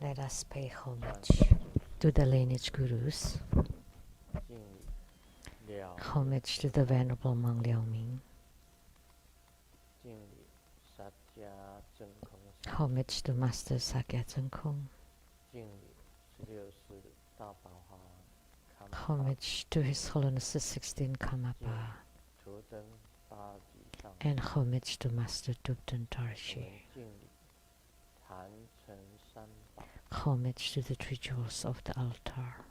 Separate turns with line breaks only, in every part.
Let us pay homage to the lineage gurus, homage to the Venerable Monk Liao Ming, homage to Master Sakya Zhengkong, homage to His Holiness the 16th Karmapa, and homage to Master Dubden Tarshi. Homage to the three jewels of the altar.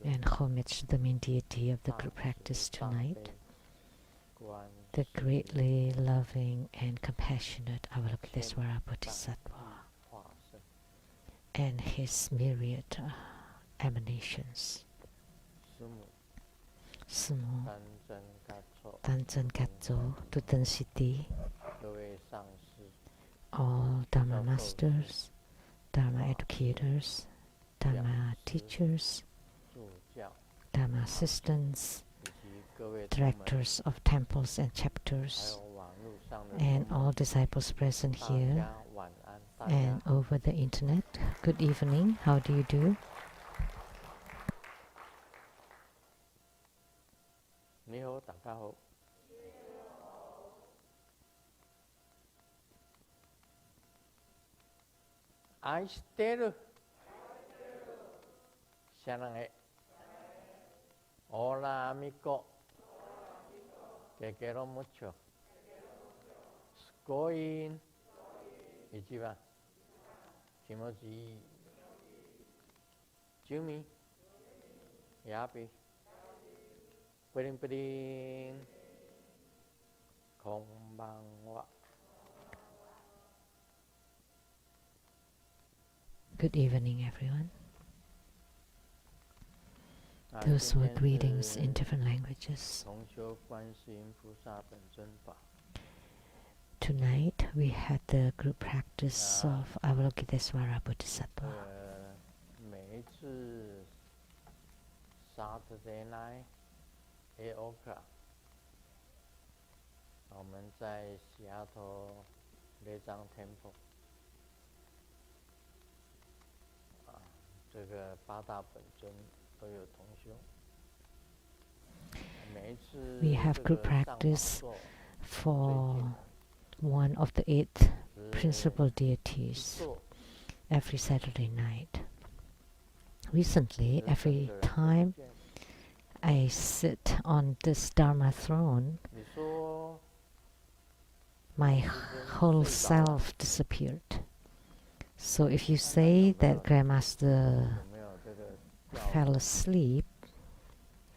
And homage to the main deity of the group practice tonight, the greatly loving and compassionate Avalokitesvara Bodhisattva and his myriad emanations. Sumo, Tanzan Katso, Tutan Siti, all Dharma masters, Dharma educators, Dharma teachers, Dharma assistants, directors of temples and chapters, and all disciples present here and over the internet. Good evening. How do you do?
Aishiteru. Shanange. Hola, amigo. Te quiero mucho. Skoin. Ichiba. Kimochi. Jumi. Yapi. Pring pring. Konbanwa.
Good evening, everyone. Those were greetings in different languages. Tonight we had the group practice of Avalokitesvara Bodhisattva.
Saturday night, 8 o'clock. 我们在西雅图雷藏 temple。这个八大本尊都有同修。
We have group practice for one of the 8 principal deities every Saturday night. Recently, every time I sit on this Dharma throne, my whole self disappeared. So if you say that Grandmaster fell asleep,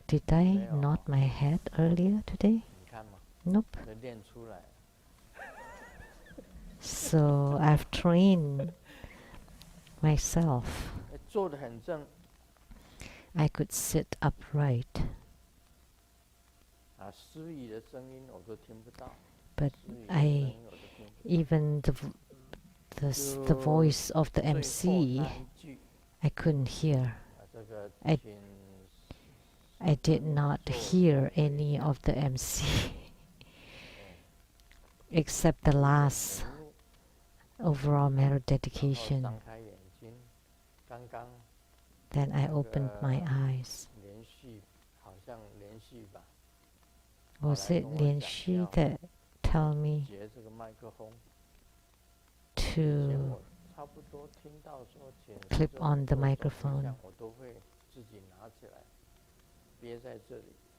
did I nod my head earlier today? Nope. So I've trained myself. I could sit upright. But even the voice of the MC, I couldn't hear. I did not hear any of the MC except the last overall merit dedication. Then I opened my eyes. Was it Lian Xu that told me to clip on the microphone?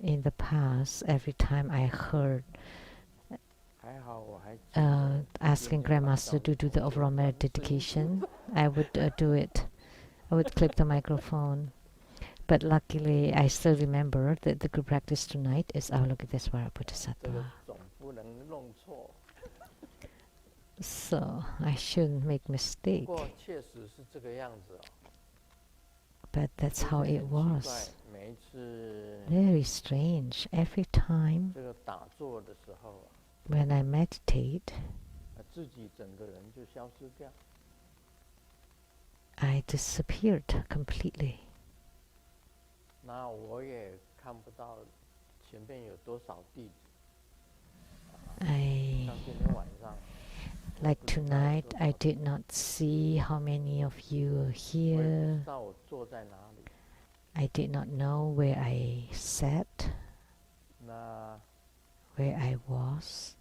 In the past, every time I heard asking Grandmaster to do the overall merit dedication, I would do it. I would clip the microphone. But luckily, I still remember that the group practice tonight is Avalokitesvara Bodhisattva. So I shouldn't make mistake. But that's how it was. Very strange. Every time when I meditate, I disappeared completely. I,
像今天晚上，
like
不知道
tonight,
多
I
少
did not see how many of you are
我也不
here.
知道我坐在哪里。
I did not know where I sat,
那
where I was.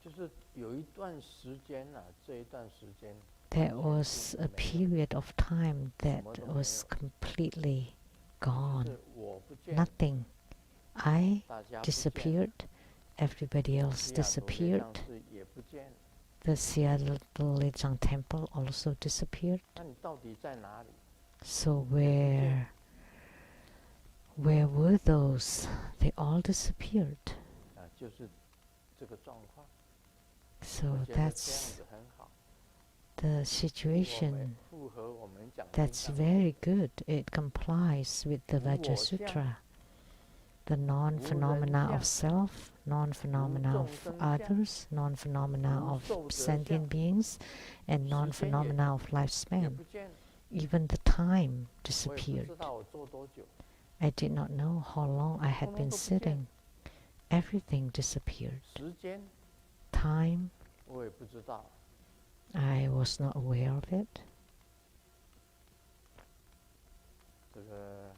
就是有一段时间啊，这一段时间
There
完全
was
是
a
没有，
period of time
什
that
么都没
was
有，
completely
就
gone.
是我不见，
Nothing. I
大家不见，
disappeared. Everybody else
西雅图列
disappeared.
上寺也不见。
The Seattle Lechang temple also disappeared.
那你到底在哪里？
So
也不见。
where were those? They all disappeared.
就是这个状况。
So
我觉得这样
that's
子很好，
the situation.
符合我们讲
That's
经上
very good. It complies with the
无
Vajra
我相，
Sutra. The non-phenomena
无人
of
相，
self, non-phenomena
无
of
众生相，
others, non-phenomena
无
of
受者相，
sentient beings, and
时间也
non-phenomena of
也
lifespan.
不见，
Even the time
我也不
disappeared.
知道我坐多久，
I did not know how long I had
通通
been
都不见。
sitting. Everything disappeared.
时间
Time,
我也不知道，
I was not aware of it.
这个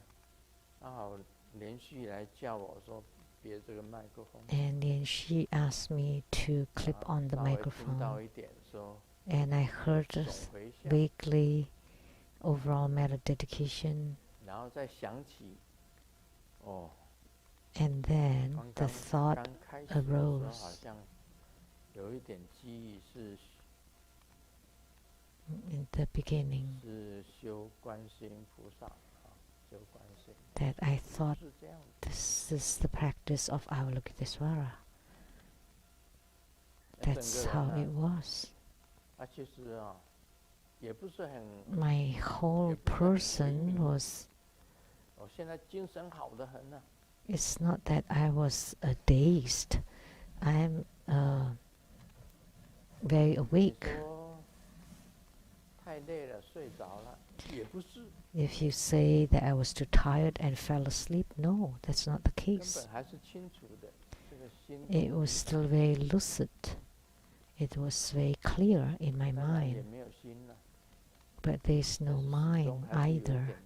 刚好连续来叫我说别这个麦克风，
And then she asked me to clip on the
稍微听到
microphone.
一点说
And I heard
总
this
回向，
vaguely overall meta dedication.
然后再想起，哦，
And then
刚
the
刚
thought
刚开始的时候
arose
好像有一点记忆是
in the beginning
是修观世音菩萨啊，修观世音，
that I thought
是这样子。
this is the practice of Avalokitesvara.
整
That's
个
how
人
it
啊，
was.
其实啊，也不是很，
My whole person was,
我现在精神好得很呢。
it's not that I was dazed. I'm very
你
awake.
说太累了，睡着了，也不是，
If you say that I was too tired and fell asleep, no, that's not the
根
case.
本还是清楚的。这个心
It was still very lucid. It was very clear in my
当然也
mind,
没有心了，
but there's
但
no
是始
mind
终还是有一
either.
点，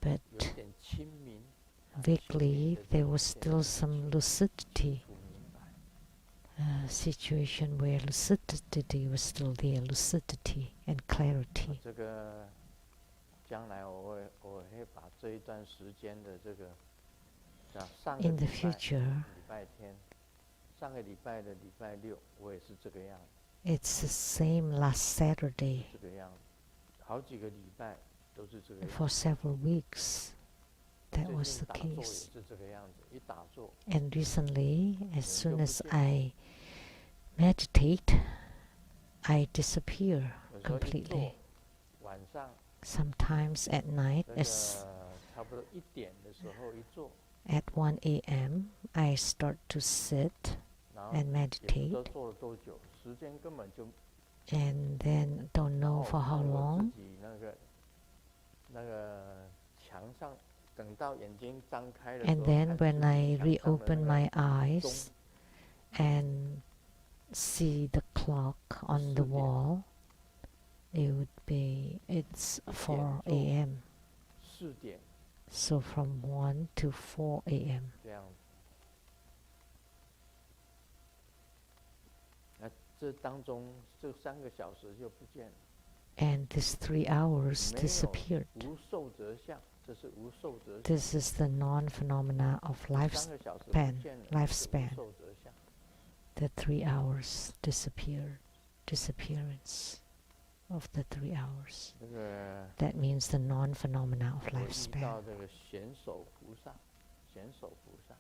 But
有一点清明。
vaguely there was still some lucidity,
清楚明白。
situation where lucidity was still there, lucidity and clarity.
这个将来我会把这一段时间的这个，像上个
In
礼
the
拜
future,
礼拜天，上个礼拜的礼拜六，我也是这个样子，
it's the same last Saturday
这个样子，好几个礼拜都是这个样
for
子。
several weeks.
我
That
最
was
近
the
打坐也
case.
是这个样子，一打坐，
And recently, as soon
人就不
as
见。
I meditate, I disappear
有时候一坐
completely.
晚上
Sometimes at night,
这
as
个差不多1点的时候一坐，
at 1 a.m., I start to sit
然后
and
也不知道
meditate,
坐了多久，时间根本就，
and then don't
然
know
后
for how
看我
long.
自己那个墙上，等到眼睛张开的时
And
候，
then
看
when
自己
I
墙上的
reopen
那
my
个
eyes
钟，
and see the clock on the
4点
wall, it would be, it's 4 a.m.
4点
So from 1 to 4 a.m.
这样子。那这当中这3个小时就不见了，
And these 3 hours
没有
disappeared.
无受者相，这是无受者相。
This is the non-phenomena of
3个小时不
lifespan.
见了，是无
Lifespan.
受者相。
The 3 hours disappeared. Disappearance of the 3 hours.
这个
That means the non-phenomena of
我遇到
lifespan.
这个贤手菩萨，贤手菩萨，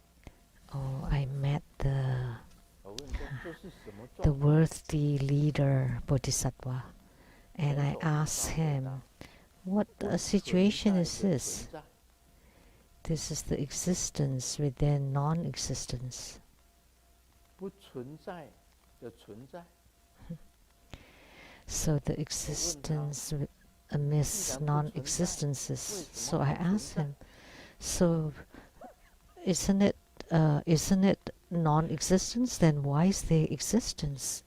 Oh, I met the
我问这是什么
the
状况？
worthy leader Bodhisattva, and I
贤手菩
asked
萨回
him,
答
what
不
situation
存
is
在的
this?
存在，
This is the existence within non-existence.
不存在的存在。
So the existence amidst non-existences. So I asked him, so isn't it non-existence, then why is there existence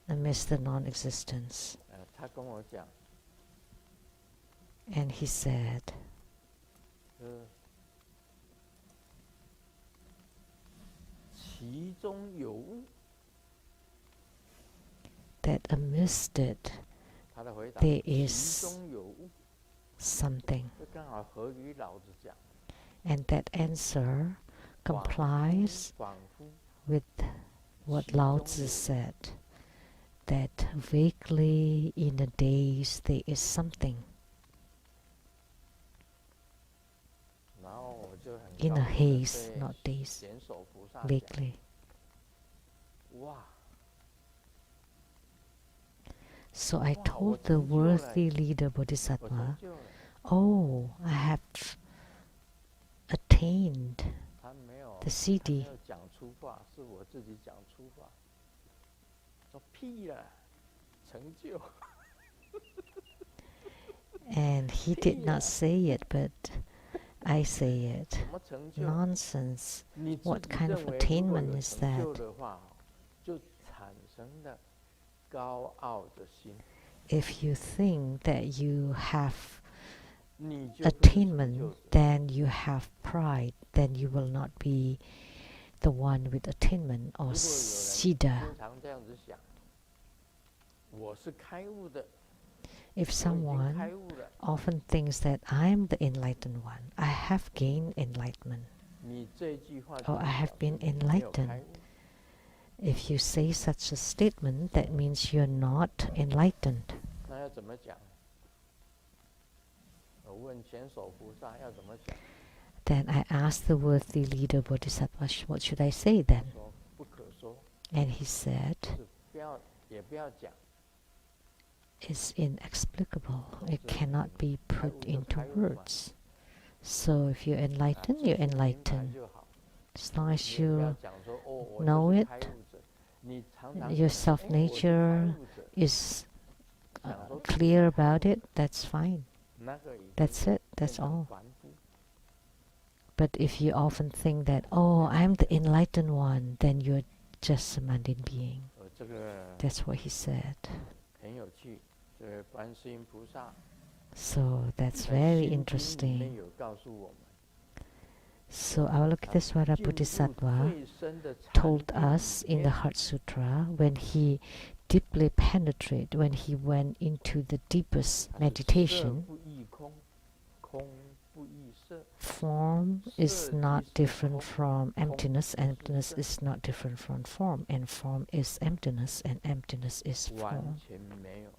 amidst the non-existence?
他跟我讲，
And he said,
其中有物。
that amidst it
他的回答，
there
其
is
中有物，
something.
这刚好合于老子讲，
And that answer complies
仿佛
with what Lao Tzu said, that vaguely in the days there is something.
然后我就很
In
高
a
兴地
haze,
对
not days,
显手菩萨讲，
vaguely.
哇，
So I
哇，
told
我
the
成就了，
worthy leader
我成
Bodhisattva,
就了。
oh, I have attained
他没有，
the
他没
CD.
有讲粗话，是我自己讲粗话。说屁了，成就。
And he did not say it, but I say it.
什么成就？
Nonsense.
你自
What
己
kind
认
of
为如果
attainment
有
is
成就
that?
的话，就产生了高傲的心，
If you think that you have
你就不是成就
attainment,
者。
then you have pride, then you will not be the one with attainment
如
or
果有人
siddha.
经常这样子想，我是开悟的，
If
我已经
someone
开悟了，
often thinks that I'm the enlightened one, I have gained enlightenment,
你这句话
or
就
I
是
have
表
been
示你没有
enlightened.
开悟。
If you say such a statement, that means you're not enlightened.
那要怎么讲？我问显手菩萨要怎么讲？
Then I asked the worthy leader Bodhisattva, what should I say then?
他说不可说，
And he said,
是不要也不要讲，
it's inexplicable. It
这
cannot be
开
put
悟就
into
开悟嘛，
words. So if you're
啊
enlightened,
自
you're
己明白
enlightened.
就好。
As long
你
as
也不要
you
讲说哦，我
know
就是
it,
开悟者。你常常
your
讲说
self
哦，我是开
nature
悟者，
is
讲说自己
clear
是开
about
悟
it, that's fine.
那个已经
That's it,
变
that's
成
all.
凡夫。
But if you often think that, oh, I'm the enlightened one, then you're just a mundane being.
这个
That's what he said.
很有趣，这个观世音菩萨
So that's
在
very
心经里面
interesting.
有告诉我们，
So Avalokitesvara
进入
Bodhisattva
最深的禅
told
定
us
里
in the
面，
Heart Sutra, when he deeply penetrated, when he went into the deepest
它是色
meditation,
不异空，空不异色，
form is
色即
not
是
different
空，
from
空
emptiness,
即是
emptiness
色，
is not different from form, and form is emptiness, and emptiness is
完
form.
全没有。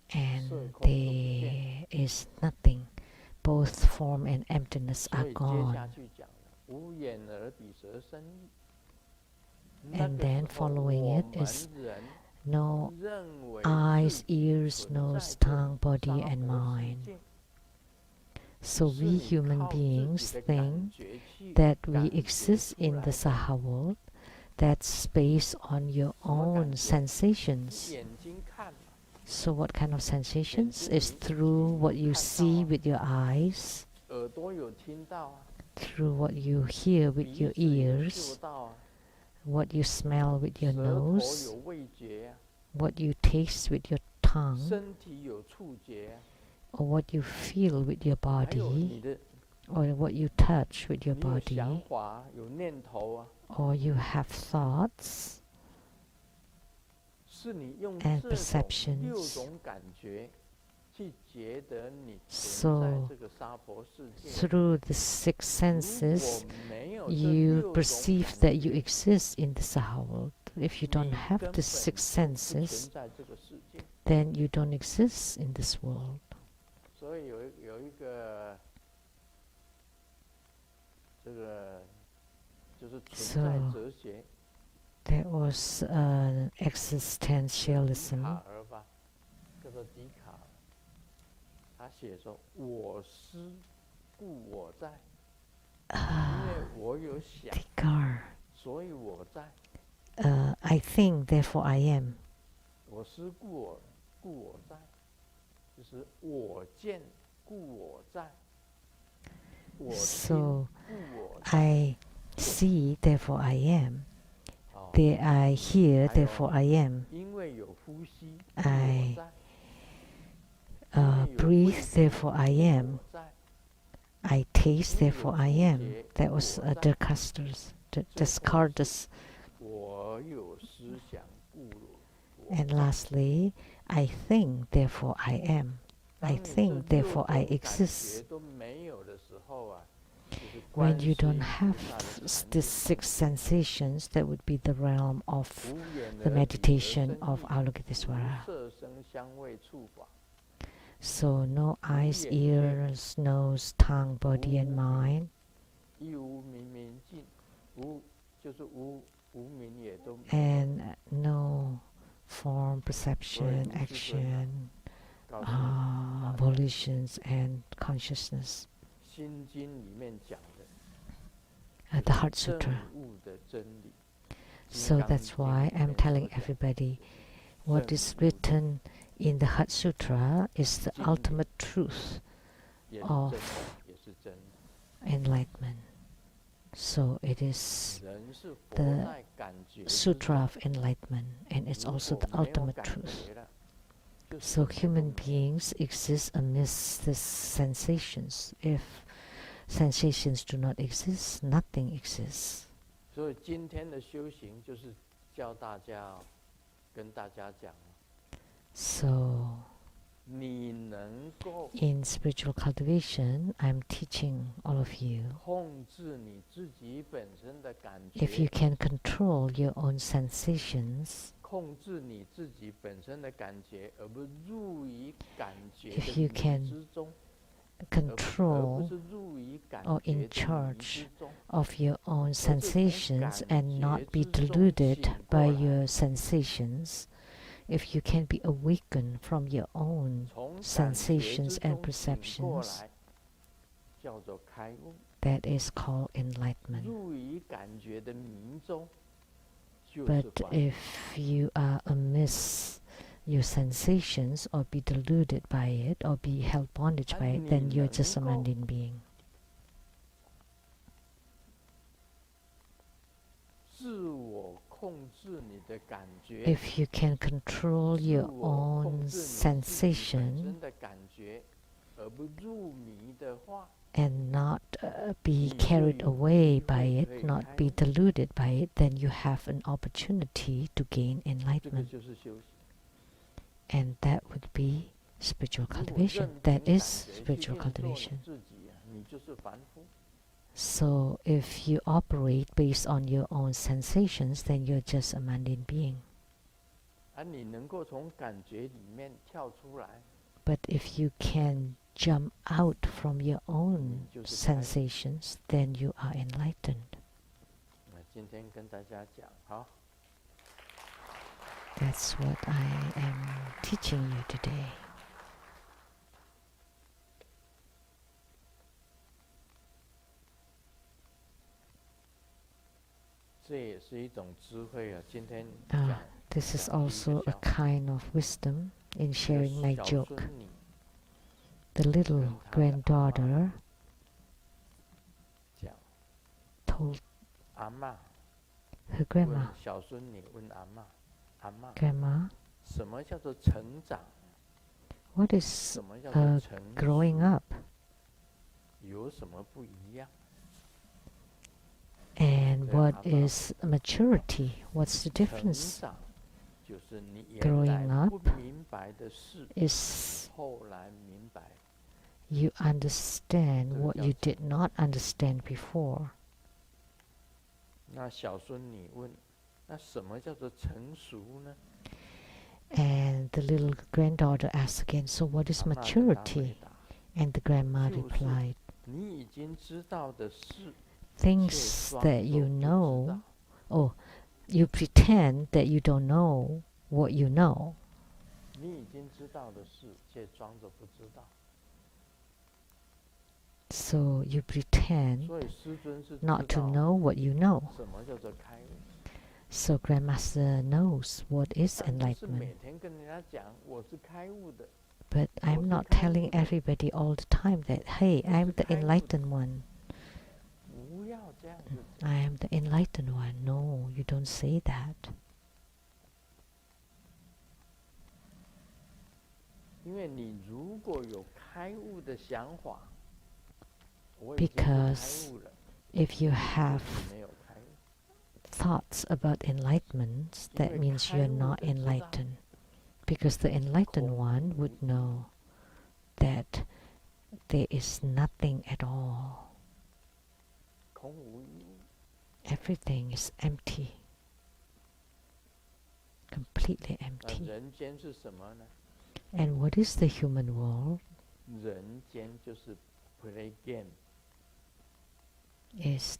And
色空都不见。
there is nothing. Both form and emptiness
所
are
以接下
gone.
去讲了，无眼耳鼻舌身意。
And then following it is no eyes, ears, nose, tongue, body, and mind. So we human beings think that we exist in the Saha world, that's based on your own sensations.
眼睛看，
So what kind of sensations? Is through what you see with your eyes,
耳朵有听到啊，
through what you hear with
鼻
your
子有
ears,
嗅到啊，
what you smell with your
舌头
nose,
有味觉啊，
what you taste with your tongue,
身体有触觉啊，
or what you feel with your
还有
body,
你的，
or what you touch with your
你有想
body,
法，有念头啊，
or you have thoughts
是你用
and
这种六
perceptions.
种感觉去觉得你存
So
在这个娑婆世界。
through the six
如
senses,
果没有这
you
六种
perceive
感
that you
觉，
exist in the Saha world. If you
你
don't have
根
the
本
six
就不存
senses,
在这个世界。
then you don't exist in this world.
所以有一个这个就是存在
So
哲学，
there was
笛
existentialism.
卡尔吧，叫做笛卡尔，他写说：“我思故我在，因为我有想，
Tikar.
所以我在。
I think, therefore I am.
我思故我在，就是我见故我在，我听
So
故我在。”
I see, therefore I am.
哦，
There I hear,
还有
therefore I am.
因为有呼吸，故
I
我在；因为有
breathe,
味觉，
therefore I
故
am.
我在；
I taste,
因为有
therefore I
触
am.
觉，
That
故
was
我在；
Descartes.
最后是
Descartes.
我有思想，故我
And
在。
lastly, I think, therefore I am.
当
I
你这
think,
六
therefore I
种感
exist.
觉都没有的时候啊，就是
When
观
you
世
don't
音
have
菩萨的禅
these
定，
six sensations, that would be the realm of
无眼
the
耳鼻舌
meditation
身
of
意，
Avalokitesvara.
无色声香味触法，
So no eyes,
无眼界，
ears, nose, tongue, body, and
无
mind,
亦无明明尽，无就是无明也都没有。
and no form,
所以
perception,
师尊啊，
action,
告诉大家，
volitions, and consciousness.
心经里面讲的
The Heart
正
Sutra.
悟的真理。
So that's why I'm telling everybody what is written in the Heart Sutra is the ultimate truth
也是
of
真的，也是真的。
enlightenment. So it is
人是活
the
在感觉之
Sutra
中，
of enlightenment, and it's
如
also
果
the
没有
ultimate
感
truth.
觉了，就
So
什么都
human
没有。
beings exist amidst these sensations. If sensations do not exist, nothing exists.
所以今天的修行就是教大家，跟大家讲，
So
你能够
in spiritual cultivation, I'm teaching all of you,
控制你自己本身的感
if you
觉，
can control your own sensations,
控制你自己本身的感觉，而不入于感觉
if
的
you
迷
can
之中，而不
control
是入于感
or
觉
in
的迷
charge
之中。
of your own
而是从
sensations
感
and
觉
not be
之中
deluded
醒
by
过来，
your sensations, if you can be awakened from your own
从感觉
sensations
之
and
中醒过
perceptions,
来，叫做开悟。
that is called enlightenment.
入于感觉的迷中，就是
But
凡夫。
if you are amiss your sensations or be deluded by it or be held bondage by it, then you're just a mundane being.
自我控制你的感觉，
If you can control
自
your
我控
own
制你自己本
sensation
身的感觉，而不入迷的话，
and not be
你就
carried
有
away
机
by
会
it,
可以
not
开
be
悟。
deluded by it, then you have an opportunity to gain
这个
enlightenment.
就是修行。
And that would be spiritual
如果
cultivation.
任
That
凭
is
感觉去
spiritual
运作
cultivation.
你自己啊，你就是凡夫。
So if you operate based on your own sensations, then you're just a mundane being.
而你能够从感觉里面跳出来，
But if you can jump out from your own
你就是开悟。
sensations, then you are enlightened.
那今天跟大家讲，好，
That's what I am teaching you today.
这也是一种智慧啊。今天
Ah,
讲
this is
讲一
also
个
a kind of wisdom in
小
sharing my
小
joke.
孙女
The little
跟她的阿嬷
granddaughter
讲，
told
阿嬷
her
问
grandma,
小孙女问阿嬷，阿嬷，
Grandma,
什么叫做成长？
what is
什么叫做
uh,
成
growing
熟？
up?
有什么不一样？
And
Okay,
what
Amma.
is maturity? What's the
成
difference?
长就是你原
Growing
来
up
不明白的事，
Is
后来明白。
you understand
这个
what
叫
you
成
did not understand before.
那小孙女问，那什么叫做成熟呢？
And the little granddaughter asked again, so what is
阿嬷跟她回
maturity?
答，
And the grandma
就是
replied,
你已经知道的事，
things
却装
that
作
you
不知
know,
道。
oh, you pretend that you don't know what you know.
你已经知道的事，却装作不知道。
So you pretend
所以师尊是
not
知
to
道
know what you know.
什么叫做开悟，
So Grandmaster knows what is
但不是
enlightenment.
每天跟人家讲我是开悟的。
But I'm
was
not
the
telling
kind of-
everybody all the time that, hey, I'm the
kind of-
enlightened one.
不要这这样就
I am the enlightened one. No, you don't say that.
因为你如果有开悟的想法，我已经不开
Because
悟了，
if you
你
have
没有开悟。
thoughts about enlightenment, that
因为
means
开
you're
悟
not
的知道
enlightened. Because the enlightened
空
one
无
would
一
know that there is nothing at all.
空无一物，
Everything is empty. Completely
那
empty.
人间是什么呢？
And what is the human world?
人间就是 play game，
Is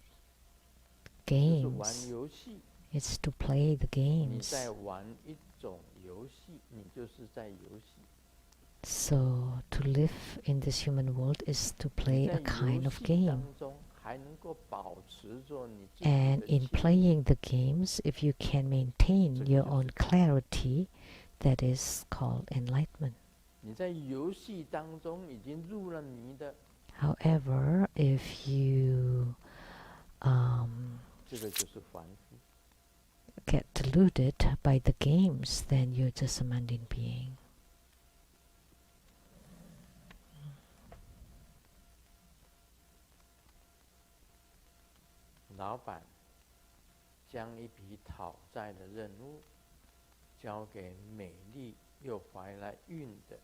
就是玩
games.
游戏。
It's to play the
你
games.
在玩一种游戏，你就是在游戏。
So to live in this human world is to
你
play
在
a kind
游
of
戏
game.
当中还能够保持着你自己
And
的
in
清明，
playing the games, if you can maintain
这个
your
就
own
是
clarity, that is called enlightenment.
你在游戏当中已经入了迷的，
However, if you
这个就是凡夫。
get deluded by the games, then you're just a mundane being.
老板将一笔讨债的任务交给美丽又怀来孕的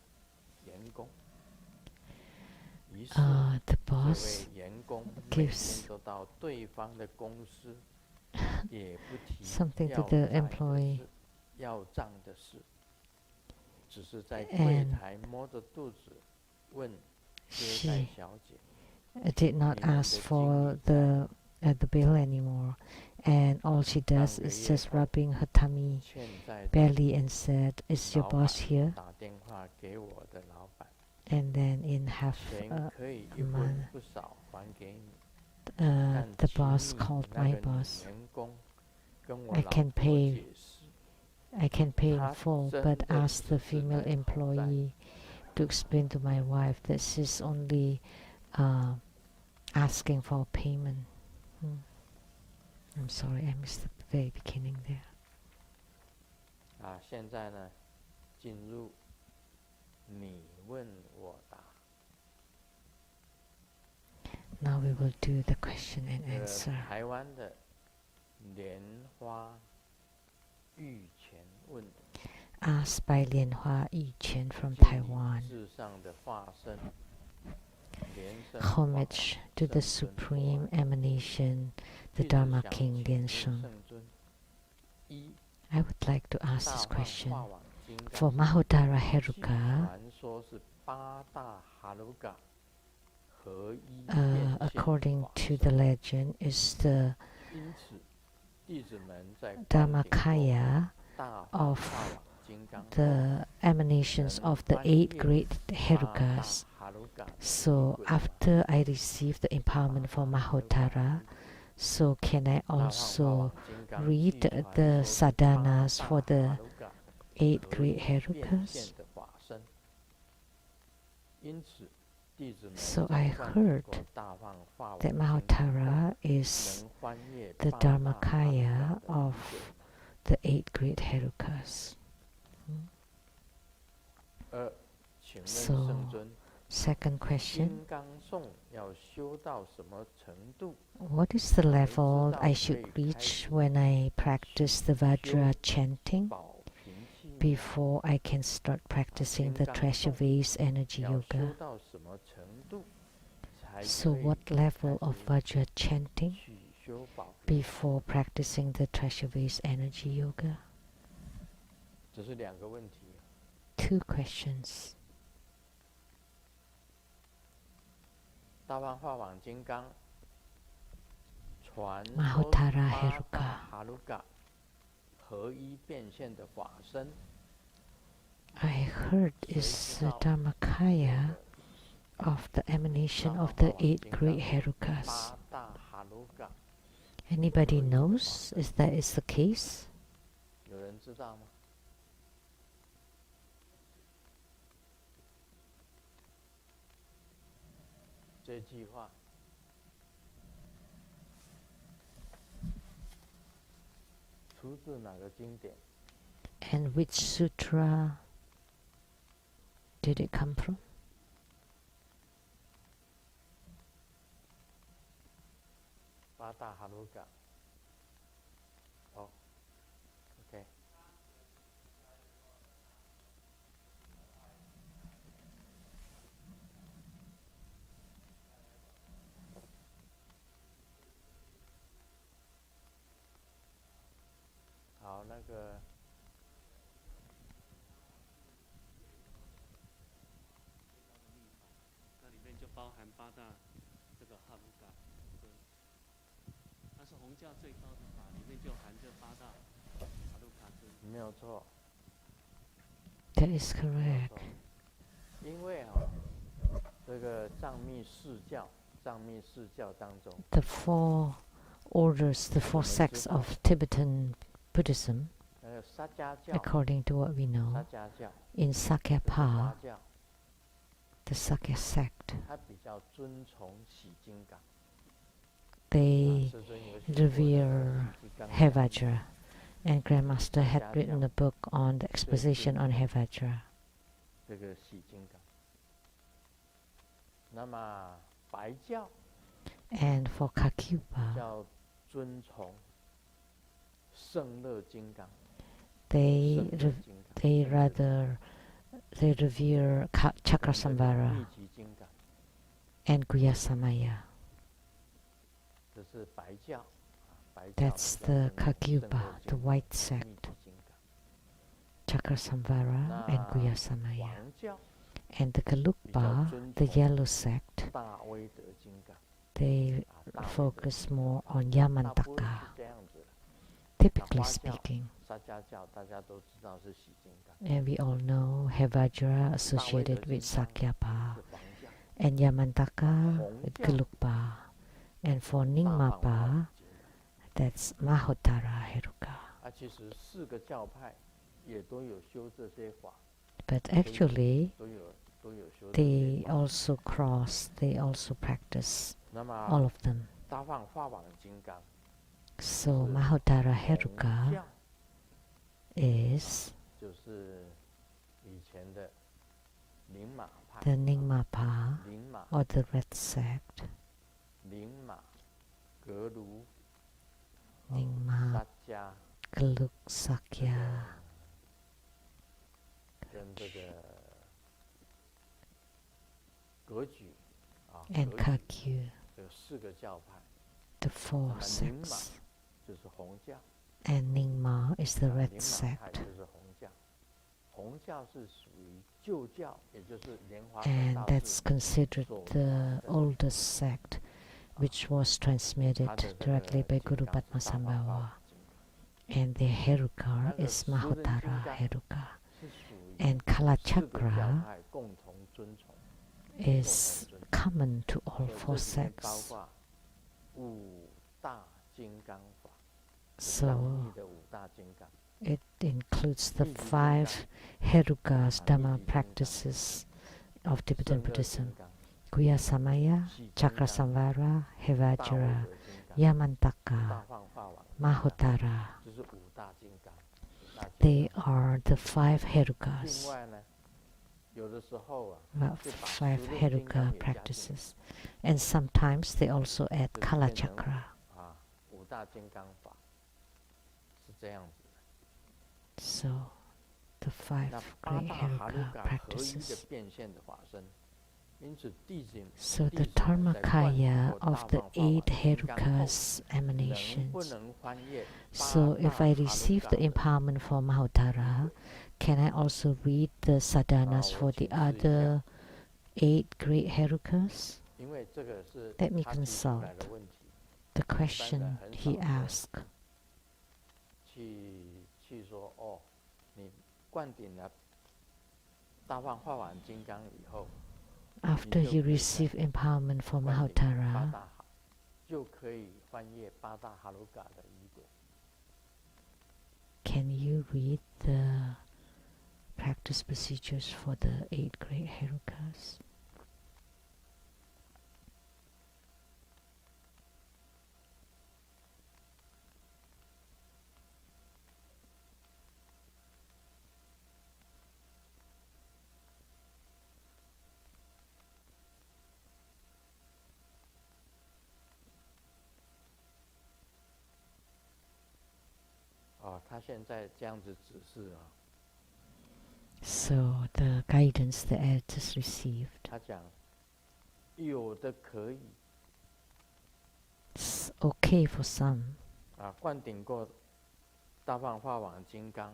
员工，于是
The
这
boss
位员工每
gives
天都到对方的公司，也不提
something to
要
the
债的
employee.
事、要账的事，只是在
And
柜台摸着肚子问接待
she
小姐
did not
你们的
ask
经
for
理在
the bill anymore, and all she
半
does
个
is
月
just
后
rubbing her tummy
欠债的
belly and said, "Is your
老板
boss here?"
打电话给我的老板，
And then in half
钱
a
可以
a
一分
month,
不少还给你，
the
但
boss
请你
called
那
my
个女
boss.
员工跟我
I
老
can
婆
pay
解释，
I can pay in
她
full,
真
but
的
asked
只
the
是
female
来讨债。
employee to explain to my wife that she's only uh, asking for payment. I'm sorry, I missed the very beginning there.
现在呢，进入你问我答。
Now we will do the question and answer.
台湾的莲花玉泉问
Asked by Lianhua Yiquan from
敬礼
Taiwan.
至上的化身，莲生
Homage to the
圣尊
supreme emanation, the
弟子
Dharma
想
King
请问
Liansheng.
圣尊：一，
I would like to
大
ask this
放
question.
化网金刚
For Mahotara
据
Heruka,
传说是八大哈鲁嘎合一变现
according
法
to
身
the legend, is the
因此，弟子们在观顶后
Dharmakaya
大放
of
化网金刚后
the emanations
能
of the
翻
eight
阅
great
八大
Herukas.
哈鲁嘎的
So
仪轨吗？
after I receive the empowerment for
八大哈鲁嘎
Mahotara, so can I
大放化
also
网金刚
read
据传
the
说是八
sadhanas
大
for
哈
the
鲁嘎
eight
合
great
一变
Herukas?
现的法身？因此，弟子们
So
在
I
观顶
heard
后大放化网
that
金刚后
Mahotara is
能翻阅
the
八大哈鲁嘎
Dharmakaya
的仪
of
轨。
the eight great Herukas.
二，请问
So
圣尊，
second question,
金刚颂要修到什么程度？
what is the level I should reach when I practice the Vajra chanting
保平气密
before I can start practicing the treasure vase energy
要修
yoga?
到什么程度才
So
可以
what level
开
of
始
Vajra chanting
去修保平气？
before practicing the treasure vase energy yoga?
这是两个问题。
Two questions.
大放化网金刚传说
Mahotara
八
Heruka
大哈鲁嘎合一变现的法身，
I heard
谁
is
知
the
道
Dharmakaya of the emanation of the eight great
八
Herukas.
大哈鲁嘎
Anybody knows if that is the case?
有人知道吗？这句话自哪个经典？
And which sutra did it come from?
八大哈鲁嘎。哦 ，OK。好，那个
那里面就包含八大这个哈鲁嘎，对，它是弘教最高的法，里面就含这八大哈鲁嘎尊。
没有错。
That is
没有
correct.
错。因为这个藏密四教当中，
The four orders, the four sects of Tibetan Buddhism,
那个萨迦教，
according to what we
萨
know,
迦教，
in
华
Sakyapa,
教，
the Sakya sect,
它比较尊崇喜金刚。
they
师尊有写过
revere
喜金刚
Vajra, and Grandmaster had written a book on the exposition on Vajra.
这个喜金刚。那么白教
And for Kakyupa,
叫尊崇圣乐金刚，
they
圣乐金刚，
they rather they revere
这个
Chakrasamvara
密集金刚，
and Guyasamaya.
这是白教。白教
That's
比较
the
尊崇圣乐
Kakyupa,
金
the
刚
white
密
sect,
集金刚。
Chakrasamvara and
那
Guyasamaya.
黄教
And the Gelugpa, the yellow sect,
大威德金刚，
they
大威德
focus more on
大部分是
Yamantaka.
这样子的。
Typically
花教
speaking,
萨迦教大家都知道是喜金刚，
and we all know Vajra associated with Sakyapa, and Yamantaka with Gelugpa, and for
大放
Nyingmapa,
金刚。
that's Mahotara Heruka.
其实4个教派也都有修这些法，
But actually,
都有修这些
they
法。
also cross, they also practice
那
all
么
of them.
大放法王金刚
So Mahotara
红
Heruka
教
is
就是以前的宁玛派，
the Nyingmapa
宁玛
or the red sect,
宁玛格卢
Nyingma,
萨迦
Gelug, Sakya,
跟这个格举格
and
举
Kakyu,
这4个教派，
the four
那么宁玛
sects.
就是红教，
And Nyingma is the
宁
red
玛派
sect.
就是红教。红教是属于旧教，也就是莲花
And
大
that's
师
considered
所
the
传的
oldest sect, which was transmitted
他的这
directly
个
by
金
Guru
刚是大放法
Padmasambhava.
王金刚，
And the Heruka
那个
is
十人金
Mahotara
刚
Heruka.
是属于
And
4个
Kala
教
Chakra
派共同尊崇，
is common to all
所以
four
这里面包
sects.
括5大金刚法，
So
藏密的5大金刚，
it includes the
密集金
5 Herukas,
密
Dhamma
集金刚
practices of
圣
Tibetan
乐
Buddhism.
金刚，
Guyasamaya,
喜金刚，
Chakrasamvara,
大威
Vajra,
德金刚，
Yamantaka,
大放法王金刚，
Mahotara.
这是5大金刚。5大金
They
刚
are the 5
另
Herukas,
外呢，有的时候
about
就把
5
十论金刚
Heruka
也加进来，
practices. And sometimes they also add
就是
Kala
变成
Chakra.
5大金刚法是这样子的。
So the 5
那八
great
大哈鲁
Heruka
嘎合一的
practices.
变现的法身，因此地景
So
地
the
景在观
Dharmakaya
或
of
大
the
放法王
8
金刚后，
Herukas
能不
emanations.
能翻阅
So
八
if
大
I
哈鲁
receive
嘎
the
的
empowerment for Mahotara, can I also read the sadhanas
我
for the
解释一下，
other 8 great Herukas?
因为这个是
Let me
他提出来
consult
的问题，
the
一般人
question
很
he
少说
asked.
去说哦，你灌顶了大放法王金刚以后，
After
你就
you
可以
receive empowerment for
灌顶八
Mahotara,
大哈，就可以翻阅八大哈鲁嘎的仪轨。
can you read the practice procedures for the 8 great Herukas?
他现在这样子指示啊。
So the guidance the I just received.
他讲，有的可以。
It's okay for some.
灌顶过大放法王金刚，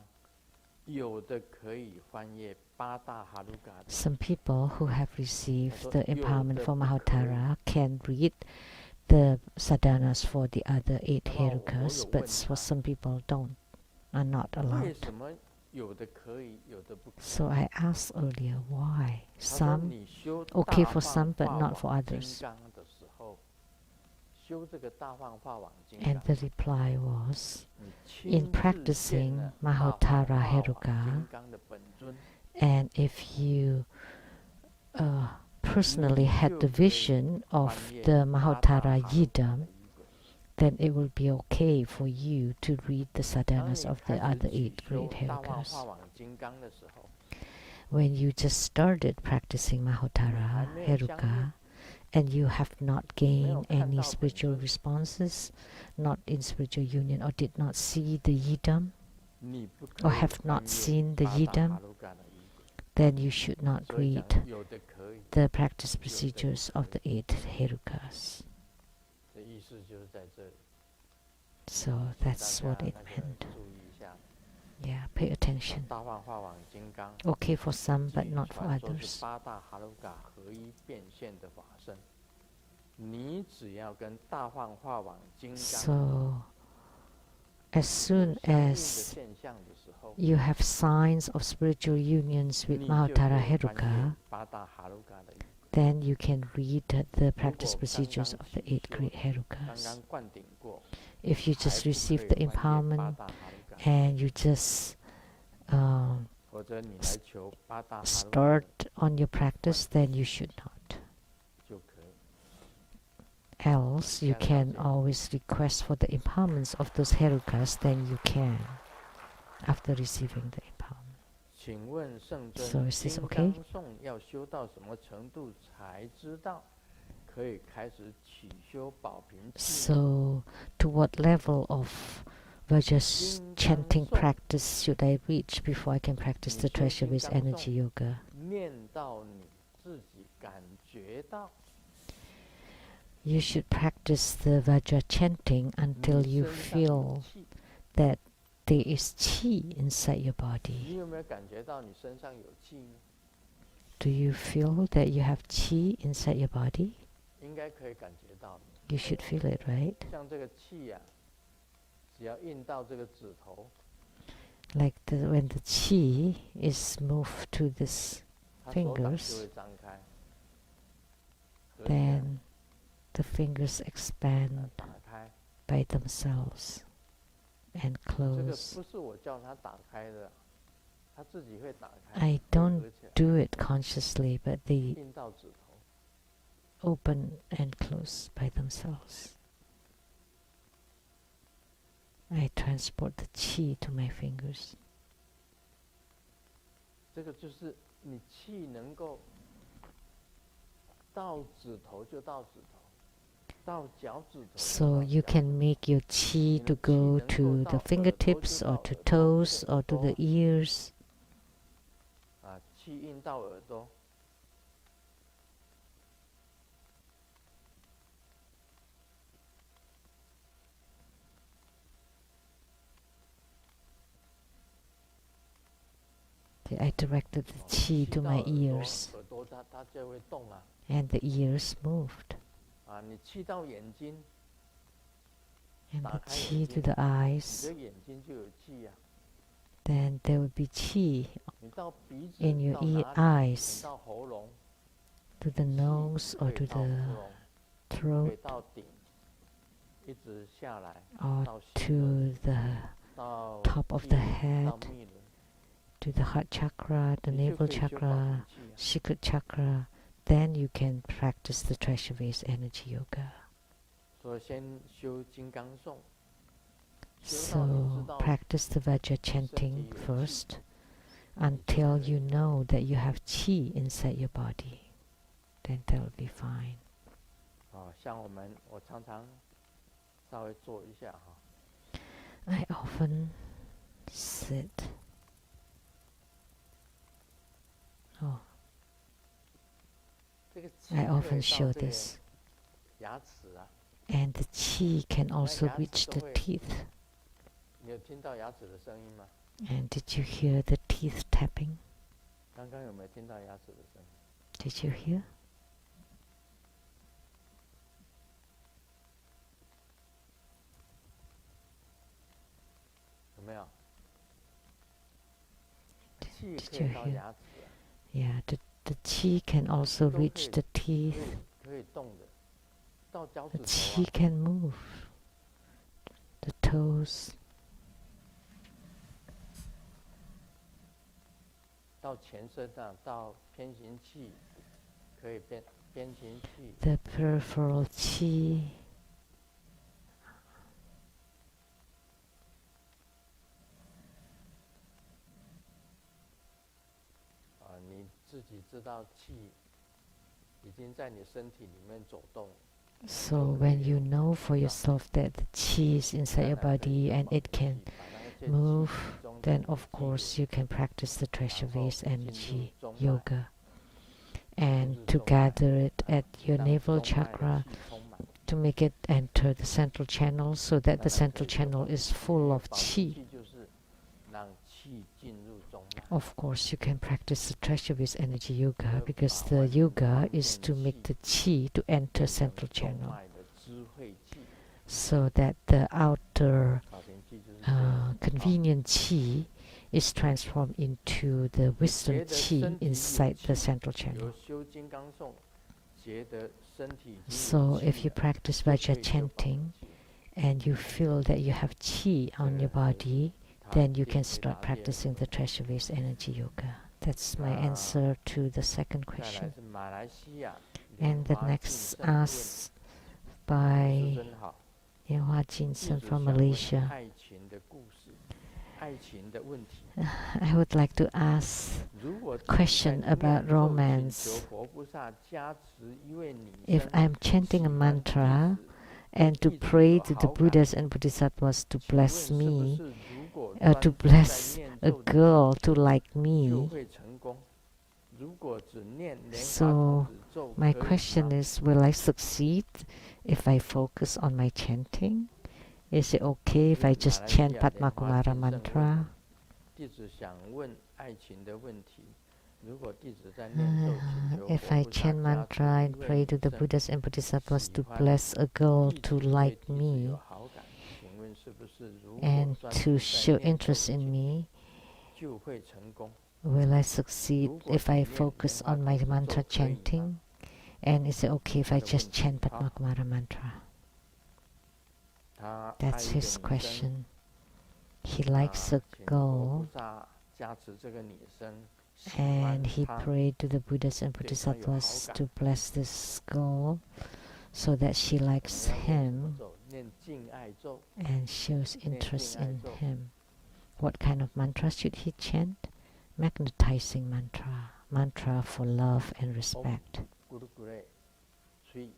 有的可以翻页八大哈鲁嘎。
Some people who have received the empowerment for Mahotara can read the sadhanas for the other 8 Herukas, but for some people are not allowed. So I asked earlier why some okay for some but not for others. And the reply was, in practicing Mahotara Heruka, and if you personally had the vision of the Mahotara Yidam, then it will be okay for you to read the sadhanas of the other 8 great Herukas. When you just started practicing Mahotara Heruka, and you have not gained any spiritual responses, not in spiritual union, or did not see the Yidam, or have not seen the Yidam, then you should not read the practice procedures of the 8 Herukas. So that's what it meant. Yeah, pay attention. Okay for some, but not for others. So, as soon as you have signs of spiritual unions with Mahotara Heruka, then you can read the practice procedures of the 8 great Herukas. If you just receive the empowerment and you just start on your practice, then you should not. Else, you can always request for the empowerments of those Herukas, then you can, after receiving the empowerment. So is this okay? So, to what level of Vajra chanting practice should I reach before I can practice the treasure-based energy yoga? You should practice the Vajra chanting until you feel that there is qi inside your body. Do you feel that you have qi inside your body? You should feel it, right? Like when the qi is moved to these fingers, then the fingers expand by themselves and close. I don't do it consciously, but they open and close by themselves. I transport the qi to my fingers. So you can make your qi to go to the fingertips or to toes or to the ears. I directed the qi to my ears, and the ears moved. And the qi to the eyes, then there will be qi in your eyes, to the nose or to the throat, or to the top of the head, to the heart chakra, the navel chakra, secret chakra. Then you can practice the treasure-based energy yoga. So practice the Vajra chanting first until you know that you have qi inside your body. Then that will be fine. I often sit. Oh,
这个气
I
可
often
以到
show
这个
this.
牙齿啊，
And the qi can also
牙齿
reach
都
the
会
teeth.
你有听到牙齿的声音吗？
And did you hear the teeth tapping?
刚刚有没有听到牙齿的声音？
Did you hear?
有没有？气
Did
可
you
以到
hear?
牙齿啊，
Yeah, the qi can also
都
reach
可
the
以
teeth.
可以动的，到脚
The
趾头
qi
啊，
can move. The toes.
到全身上，到偏行气，可以边行气，
The peripheral qi.
你自己知道气已经在你身体里面走动。
So when you know for yourself that the qi is inside your body and it can move, then of course you can practice the treasure vase energy yoga and to gather it at your navel chakra to make it enter the central channel so that the central channel is full of qi.
就是让气进入中脉。
Of course, you can practice the treasure vase energy yoga because the yoga is to make the qi to enter central channel
的智慧气，
so that the outer
法平气就是这样。
convenient qi is transformed into the wisdom qi inside the central
有
channel.
修金刚颂，觉得身体已经有
So
气
if you
了，
practice
就可
Vajra
以修法
chanting
气。
and you feel that you have qi on your body,
他
then you
已经
can
回
start
答第二
practicing
个
the treasure vase energy yoga. That's my
Ah.
answer to the second
再来
question.
是马来西亚莲
And the
花净
next
身问，
asked
师
by
真好。
Yenhua
弟
Jinsen
子
from
想问
Malaysia.
爱情的故事，爱情的问题。
I would like to ask
如果弟子
question
在
about
念咒请
romance.
求佛菩萨加持一位女
If
生
I'm
喜
chanting a
欢
mantra
弟子，
and to
弟子
pray
有
to the
好感，
Buddhas and Bodhisattvas to
请问
bless
是不
me,
是如果
to
专注在
bless
念
a
咒的
girl to like
就
me?
会成功？如果只念莲花
So
童子咒
my
可以
question
吗？
is, will I succeed if I focus on my chanting? Is it okay if I just chant Padma Kumara mantra?
弟子想问爱情的问题。如果弟子在念咒请求
If
佛
I
菩萨
chant
加
mantra
持一
and
位
pray
女
to the
生
Buddhas and Bodhisattvas
喜
to
欢
bless a girl
弟
to
子对
like
弟子有
me
好感，请问是不是如果
and
专
to
注在
show
念咒
interest in
请
me,
就会成功？
will I succeed
如果
if
只
I
念
focus
莲花
on my
童子咒
mantra
可以吗？
chanting? And is it okay if I
他的
just
问题。
chant
好，
Padma Kumara mantra?
他爱
That's
一个
his
女生，
question. He
啊，
likes a
请佛菩
girl
萨加持这个女生，喜欢
and he
她，
prayed to the Buddhas and
对她有好
Bodhisattvas
感。
to bless this girl so that she
我们
likes
要念什么
him
咒？念敬爱咒，
and shows
念
interest
敬爱
in
咒。
him. What kind of mantra should he chant? Magnetizing mantra. Mantra for love and respect.
Guru Gure, Sri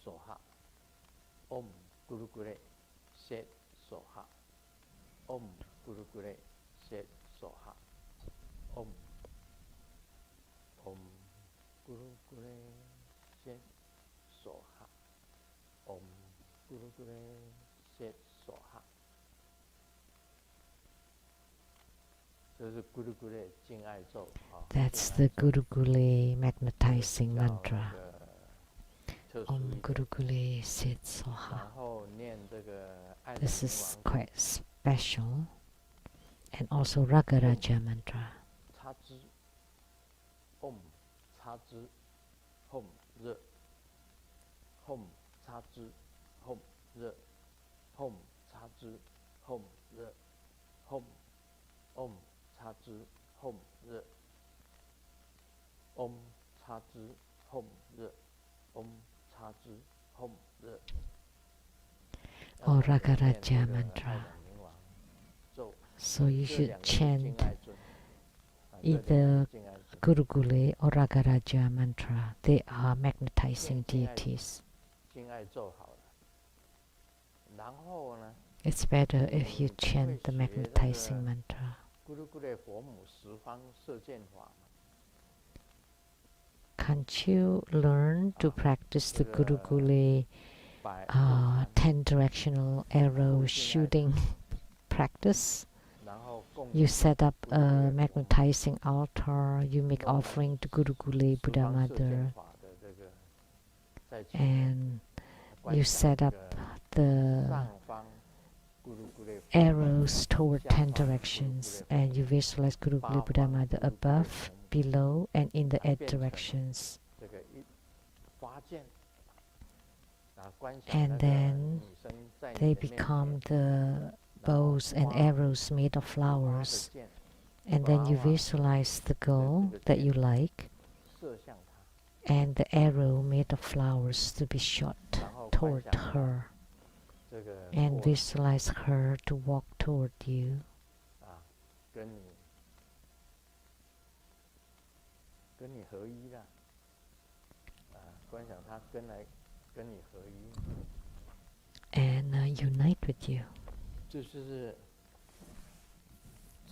Soha. Om Guru Gure, Set Soha. Om Guru Gure, Set Soha. Om Om Guru Gure, Set Soha. Om Guru Gure, Set Soha. 这是咕噜咕噜敬爱咒啊。
That's the Guru Gule magnetizing
叫那
mantra.
个特殊
Om
一点。
Guru Gule Sit Soha.
然后念这个爱的
This
冥
is
王咒
quite special. And also Ragaraja mantra.
擦之，Om 擦之，Hom 热，Hom 擦之，Hom 热，Hom 擦之，Hom 热，Hom Om 擦之，Hom 热，Om 擦之，Hom 热，Om 擦之，Hom 热。
Or
要怎么念
Ragaraja
这个
mantra.
爱的冥王咒？
So you
这
should
两个是敬
chant
爱尊，这两个
either
是敬爱尊。
Guru Gule or Ragaraja mantra. They are magnetizing
Yeah, yeah,
deities.
敬爱咒好了，然后呢，
It's better if you chant the magnetizing mantra.
咕噜咕噜佛母十方射箭法嘛，
Can't you learn to practice the Guru Gule
摆
10 directional arrow shooting practice?
然后供
You set up a magnetizing altar, you make offering to Guru Gule
十
Buddha
方射箭
Mother,
法的这个在前面
and
观
you
想
set
这
up
个
the
上方咕噜咕噜佛
arrows toward
下
10
方咕噜咕噜
directions,
佛
and you visualize Guru Gule
八
Buddha
方
Mother
咕噜咕噜
above,
佛母
below, and in the 8
变成
directions.
这个一发箭，然后观想
And
那个
then
女生在你
They
的面
become
前，
the
然后
bows and
花
arrows made of
花的
flowers,
箭
and then you
flower
visualize the goal that you like,
射向她，
and the arrow made of flowers to be shot
然后观
toward
想她
her,
这个
and
过
visualize her to walk toward you,
跟你合一了，观想她跟你合一，
and unite with you.
这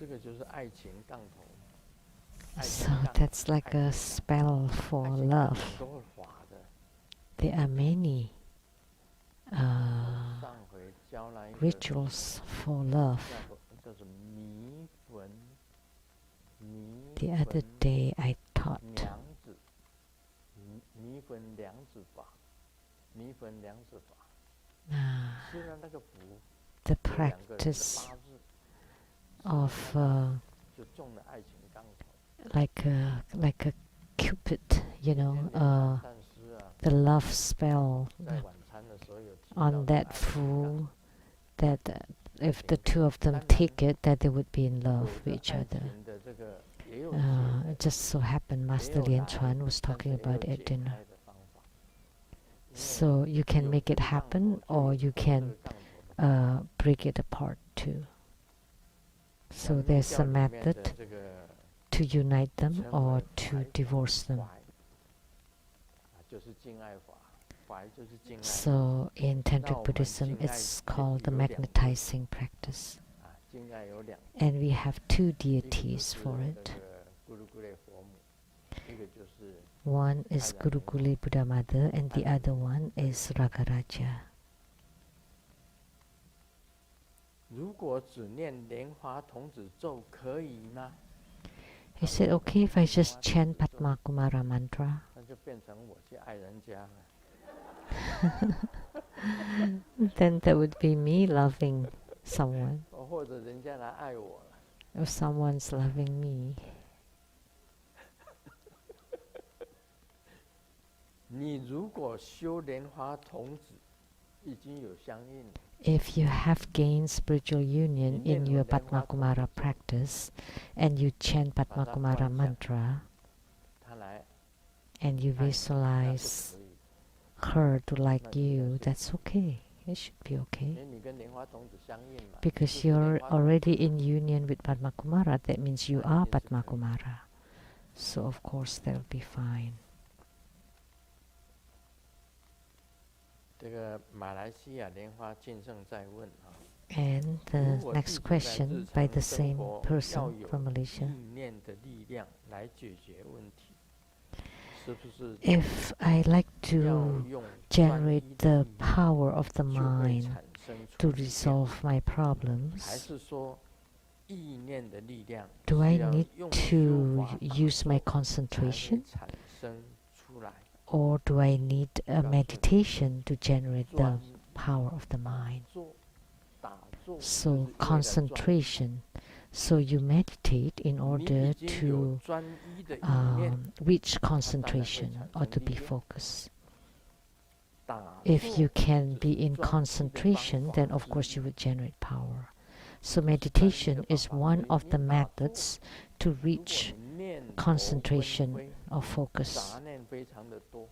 个就是爱情杠头，爱
So
情杠
that's like
爱
a
情
spell
爱
for
情杠
love.
很多法的。
There are many
上回教了一个
rituals for love.
叫做迷魂，
The other day I taught
娘子，迷魂娘子法，迷魂娘子法。虽然那个符
the
有两个人的
practice
八字，
of
就中了爱情杠头。
like a Cupid, you
那天
know,
莲花禅师
the love spell
在晚餐的时候有提到
on
这个
that
爱情杠
fool that if the
情
two of them
当然
take it, that they would be in
有
love
的
with each
爱
other.
情的这个也有
It just so happened Master Lian Chuan was talking about it at dinner. So you can make it happen, or you can break it apart too. So there's a method to unite them or to divorce them. So in Tantric Buddhism, it's called the magnetizing practice. And we have two deities for it. One is Guru Gule Buddha Mother, and the other one is Ragaraja.
如果只念莲花童子咒可以吗？
He said, okay, if I just chant Padma Kumara mantra.
那就变成我去爱人家了。
Then that would be me loving someone,
或者人家来爱我了。
or someone's loving me.
你如果修莲花童子，已经有相应了。
If you have gained spiritual union in your Padma Kumara practice, and you chant Padma Kumara mantra,
他来
and you
爱你，那是
visualize
可以。
her to like you, that's okay. It should be
因
okay.
为你跟莲花童子相应嘛。
Because
就是莲
you're
花童子
already in union with Padma Kumara, that means you
那
are
也是
Padma
可以。
Kumara. So of course that will be fine.
这个马来西亚莲花敬圣在问啊，
And
如
the
果
next
弟子在
question
日
by
常
the
生
same
活要
person
有
from
意
Malaysia.
念的力量来解决问题，是不是
If I like
要
to
用专
generate
一的
the
力量
power of the
就会
mind
产生
to
出力量？
resolve my
还
problems,
是说意念的力量
do
是
I
要
need
用
to
修法
use
打
my
坐才会
concentration,
产生出来？
or do I need a
告诉你，
meditation to generate
专
the power of the mind?
打坐就
So
是为了专
concentration. So you meditate in
你
order
已经有
to
专一的意念，
reach
它当然会
concentration
产
or
生
to
力
be
量。
focused.
打
If
坐
you can
只
be
是
in
专一的方
concentration,
法
then of
之
course
一
you would generate power. So
不是专一的
meditation
方
is
法
one
之一。
of
你
the
打坐，
methods to
如果
reach
你念头纷
concentration
飞，
or focus.
杂念非常的多，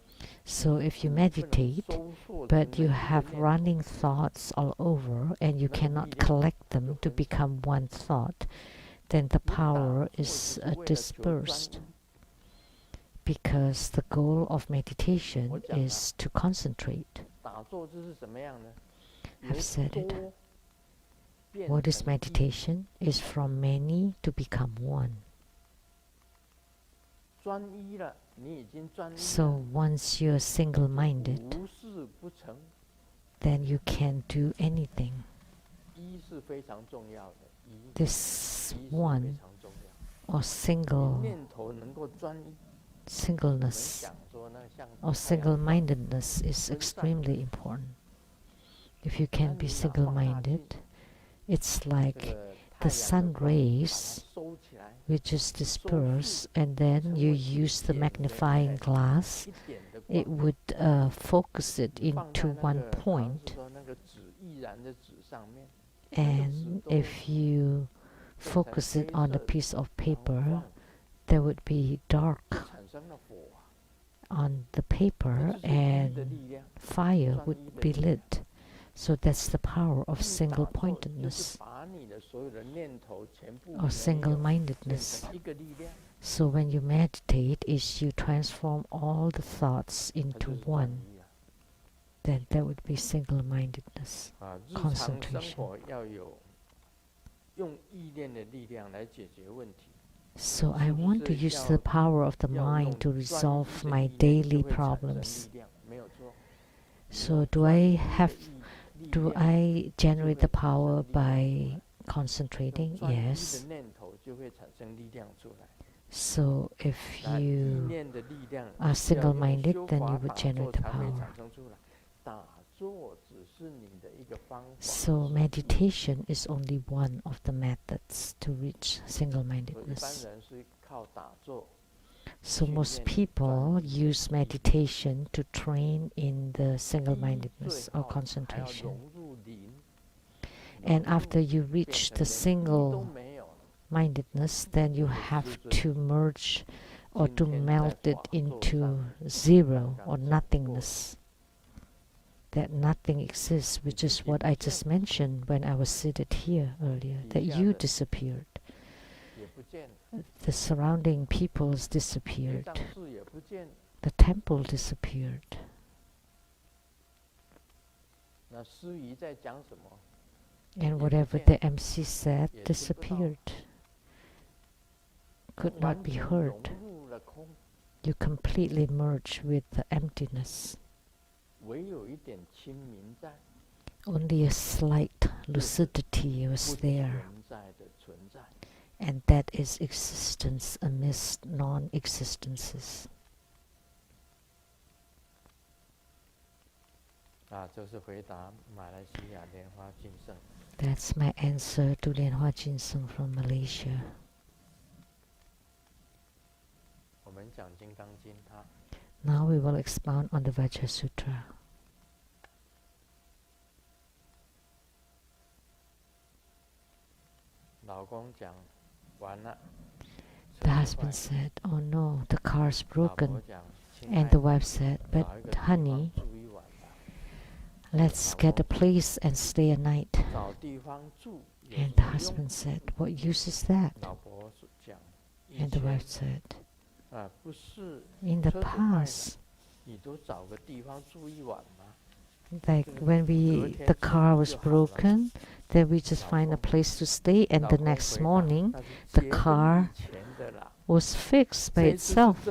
So if you
你不能
meditate,
收缩成
but
那
you
一个
have
念头，
running thoughts all over and you
那个力
cannot
量
collect
就
them to
分散。
become one thought, then the
你打
power
坐
is
只是为了求专
dispersed.
一。
Because the goal of meditation
我讲了，
is to concentrate.
打坐这是什么样呢？
I've
由
said it.
多
What is meditation? Is from many to become one. So once you're single-minded, then you can do anything. This one or singleness or single-mindedness is extremely important. If you can be single-minded, it's like the sun rays which is dispersed, and then you use the magnifying glass, it would focus it into one point. And if you focus it on a piece of paper, there would be dark on the paper and fire would be lit. So that's the power of single-pointedness or single-mindedness. So when you meditate, is you transform all the thoughts into one. Then that would be single-mindedness, concentration. So I want to use the power of the mind to resolve my daily problems. So do I generate the power by concentrating? Yes. So if you are single-minded, then you would generate the power. So meditation is only one of the methods to reach single-mindedness. So most people use meditation to train in the single-mindedness or concentration. And after you reach the single-mindedness, then you have to merge or to melt it into zero or nothingness. That nothing exists, which is what I just mentioned when I was seated here earlier, that you disappeared. The surrounding peoples disappeared. The temple disappeared. And whatever the MC said disappeared. Could not be heard. You completely merge with the emptiness. Only a slight lucidity was there. And that is existence amidst non-existences. That's my answer to Lianhua Jinseng from Malaysia. Now we will expound on the Vajra Sutra. The husband said, "Oh no, the car's broken." And the wife said, "But honey, let's get a place and stay a night." And the husband said, "What use is that?" And the wife said, "In the past, like when the car was broken, then we just find a place to stay, and the next morning the car was fixed by itself."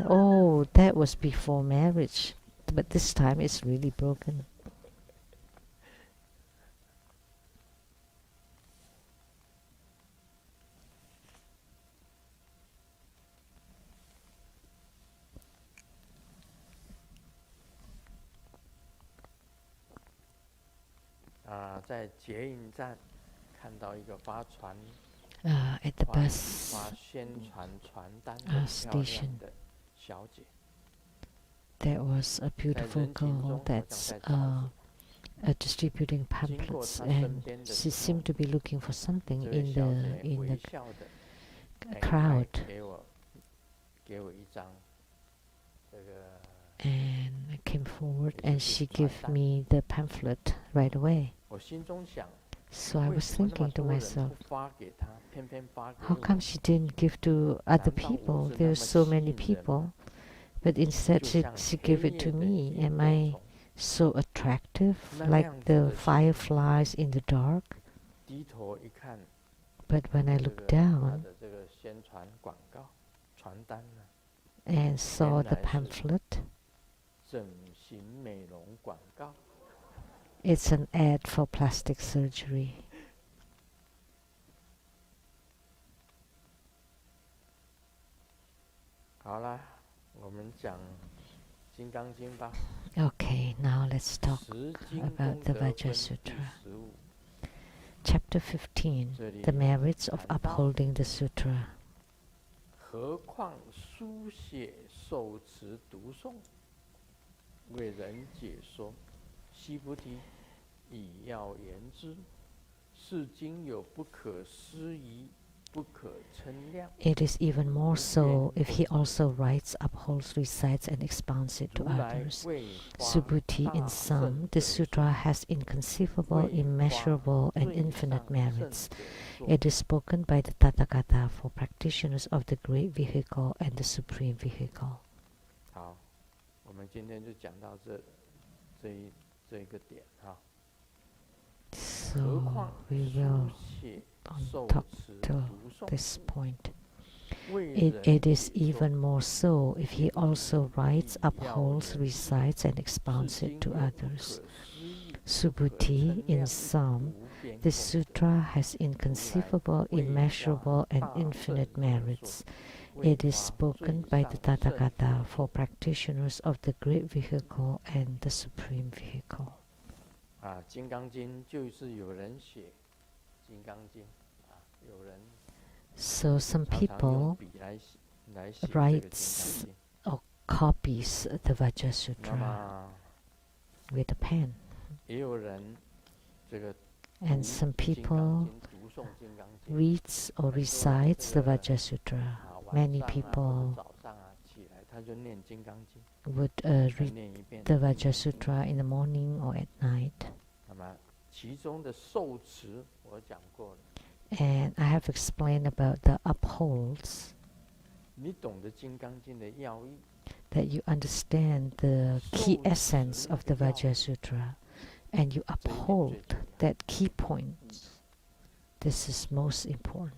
Oh, that was before marriage, but this time it's really broken. At the bus station, there was a beautiful girl that's distributing pamphlets, and she seemed to be looking for something in the crowd. And I came forward, and she gave me the pamphlet right away. So I was thinking to myself, how come she didn't give to other people? There are so many people, but instead she gave it to me. Am I so attractive,
那
like
样子
the
的形
fireflies in the dark.
低头一看，
But when I
这
looked
个他
down
的这个宣传广告传单呢，
and saw the
原来是
pamphlet,
整形美容广告。
it's an ad for plastic surgery.
好啦，我们讲《金刚经》吧。
Okay, now let's talk
十经
about
功
the
德
Vajra
分第
Sutra.
15。
Chapter 15,
这里
the merits of
谈到
upholding the sutra.
何况书写、受持、读诵，为人解说。悉菩提，以要言之，是经有不可思议、不可称量。
It is even more so if he also writes, upholds, recites, and expounds it to
如来
others.
为花
Subhuti,
大
in
圣
sum,
者
the sutra has inconceivable,
为花
immeasurable, and
最
infinite
上圣
merits.
者说。
It is spoken by the Tathagata for practitioners of the great vehicle and the supreme vehicle.
好，我们今天就讲到这一个点哈。何
So
况
we
书
will
写、
on
受
top
持、
till
读诵，
this point.
为
It
人
is
解说。
even more so if he also writes,
以要
upholds,
言之，
recites, and
是
expounds
经
it to
有不可
others.
思议、不可
Subhuti,
称
in
量、
sum,
无边
the
功德。
sutra has inconceivable,
为
immeasurable,
花
and
大圣
infinite
者
merits.
说。为
It is
花
spoken
最
by the
上圣者
Tathagata for
说。
practitioners of the great vehicle and the supreme vehicle.
啊，《金刚经》就是有人写《金刚经》啊，有人
So some
常常用
people
笔来写这个《金
writes
刚经》。
copies the Vajra
那
Sutra
么
with a pen.
也有人这个
And
读
some
金刚
people
经、读诵《金刚经》
reads or recites the Vajra Sutra.
啊，晚
Many
上啊或者
people
早上啊起来他就念《金刚经》，
would
再
read
念一遍。
the Vajra Sutra in the morning or at night.
那么其中的受持我讲过了，
And I have explained about the upholds,
你懂得《金刚经》的要义，
that you understand the key
受
essence
持
of
那
the
个要
Vajra
义，
Sutra, and you
这一点最
uphold
重要。
that key point. This is most important.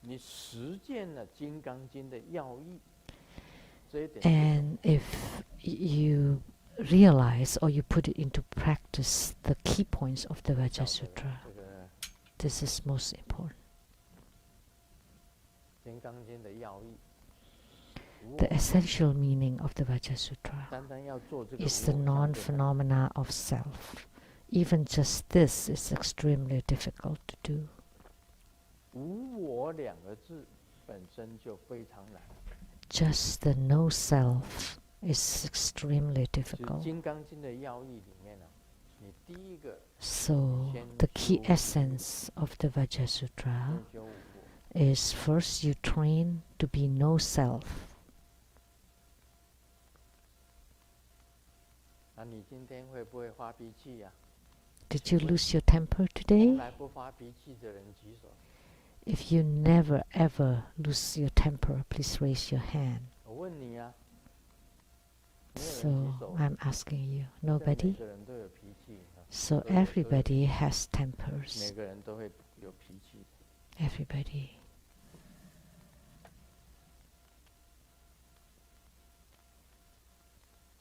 你实践了《金刚经》的要义，这一点最重
And if you realize or you put it into practice the key points of the
要
Vajra
的
Sutra,
这个
this is most important.
《金刚经》的要义。无
The
我
essential meaning of the Vajra Sutra
单单要做这个
is the
无我相对
non-phenomena of self. Even just this is extremely difficult to do.
无我两个字本身就非常难。
Just the no self is extremely
其实《
difficult.
金刚经》的要义里面呢，你第一个
So the key essence of the Vajra Sutra
先修无我，
is first you train to be no self.
那你今天会不会发脾气呀、
Did you lose your temper
从
today?
来不发脾气的人举手。
If you never ever lose your temper, please raise your hand.
我问你啊，没有人
So
举手。
I'm asking you,
但每
nobody?
个人都有脾气啊，
So
都有
everybody has
每
tempers.
个人都会有脾气。
Everybody.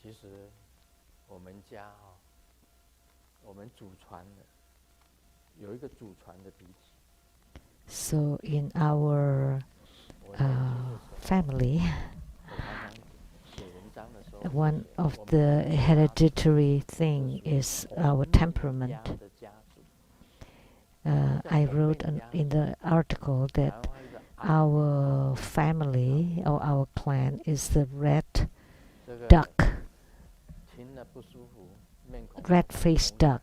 其实我们家啊、我们祖传的有一个祖传的脾气。
So in our
我年轻的时候
family,
我常常写文章的时候，
one
写
of
我们
the
家
hereditary thing
是
is
红
our
命
temperament.
家的家族。
I wrote in the article
台
that
湾的
our family or our clan is the red
这个
duck,
听了不舒服，面孔
red-faced
红
duck.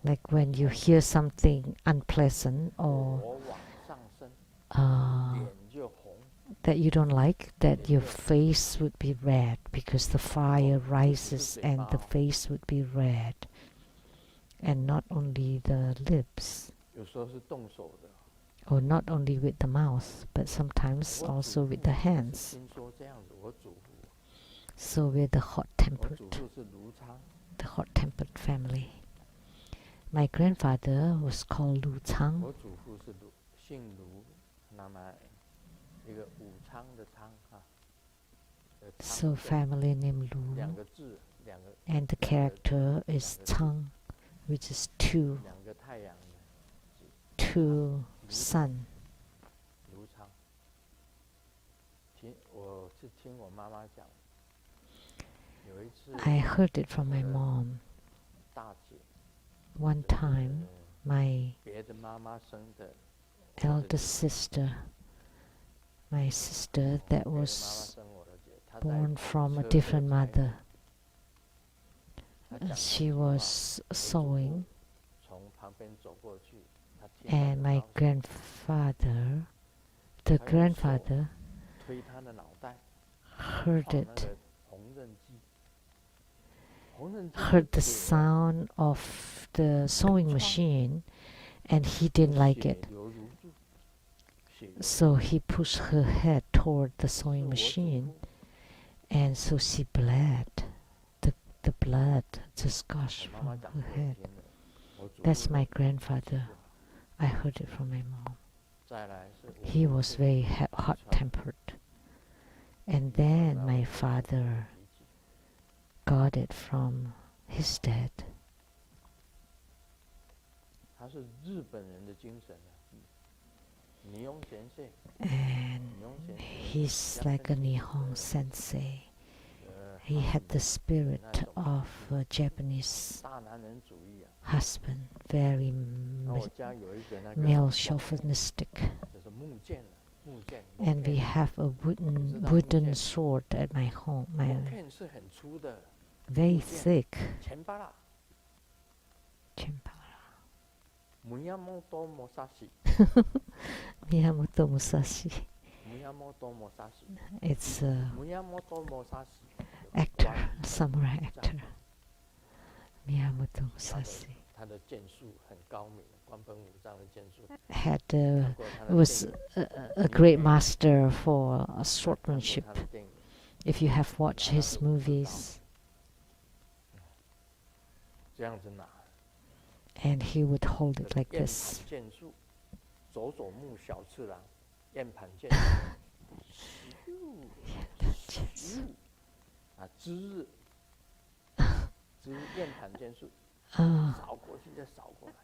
Like when you hear something unpleasant or
火往上升，
uh,
脸就红。
that you don't like, that your face would be red because the fire rises and the face would be red. And not only the lips,
有时候是动手的。
or not only with the mouth, but sometimes
我
also
祖
with
父
the
是
hands.
听说这样子，我祖父，
So we're the
我
hot-tempered.
祖父是卢昌，
the hot-tempered family. My grandfather was called Lu
我
Chang,
祖父是姓卢，那么一个武昌的昌哈，
so family name
两
Lu,
个字，两个
and the character is Chang, which is two,
两个太阳的
two sun.
卢昌。我是听我妈妈讲，有一次
I heard it from my mom.
大姐
One time, my
别的妈妈生的
elder sister, my sister that
别的妈妈
was
生我的姐，她在
born from a
车
different
在
mother,
她讲了
she
一句话
was sewing,
从旁边走过去，她听
and
到
my
的高声
grandfather, the
她用手
grandfather,
推她的脑袋，
heard
撞那
it,
个缝纫机，缝纫机
heard the
是铁的，
sound of the sewing machine, and he didn't like
血
it.
流如注，血流
So he pushed her head toward the
是
sewing
我祖
machine,
父
and so she bled. The blood just
我
gushed
妈妈
from
讲
her
给我
head.
听的，我祖
That's
父
my
的
grandfather. I heard it from my mom.
再来是我
He
父
was
是
very
遗传
hot-tempered. And
遗传
then
到
my
我父亲的
father
脾气，
got it from his dad.
他是日本人的精神啊，尼翁先生，
And
尼翁先生
he's like a Nihon sensei. He had the spirit of a Japanese
大男人主义啊。
husband, very
那我家有一个那个
male chauvinistic.
就是木剑啊，木剑。
And we have a wooden sword at my home,
木
my
剑是很粗的，
very thick.
前巴拉，
Chimpara.
木亚莫多摩沙西，
Miyamoto Musashi.
木亚莫多摩沙西，
It's a
木亚莫多摩沙西。
actor, a samurai actor. Miyamoto Musashi
他的剑术很高明，官本武藏的剑术。
had
看过他的
was
电影，
a great master for
看过
swordsmanship.
他的电影，
If you have watched his movies,
这样子拿。
and he would hold it like
燕
this.
盘剑术，佐佐木小次郎，燕盘剑术，咻，啊，之燕盘剑术， 扫过去再扫过来。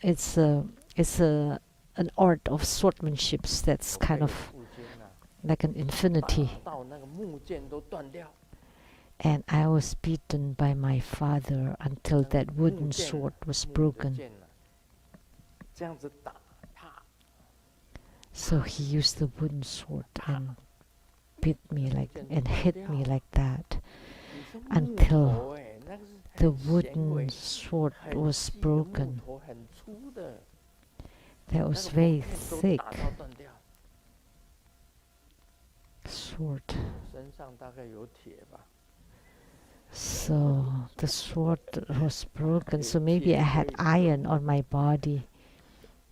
It's an art of swordsmanship that's
我被
kind
我
of
父亲啊
like an infinity.
打到那个木剑都断掉，
And I was beaten by my father until that wooden sword was
木的
broken.
剑啊，这样子打，啪，
So he used the wooden sword and beat me like and hit me like that
你是木
until
头哎，那个是
the
很纤
wooden
维
sword
很
was
细的木
broken.
头，很粗的，
That
那
was
个木
very
片都
thick
打到断掉。
sword.
身上大概有铁吧，
So the sword was broken. So maybe I had iron on my body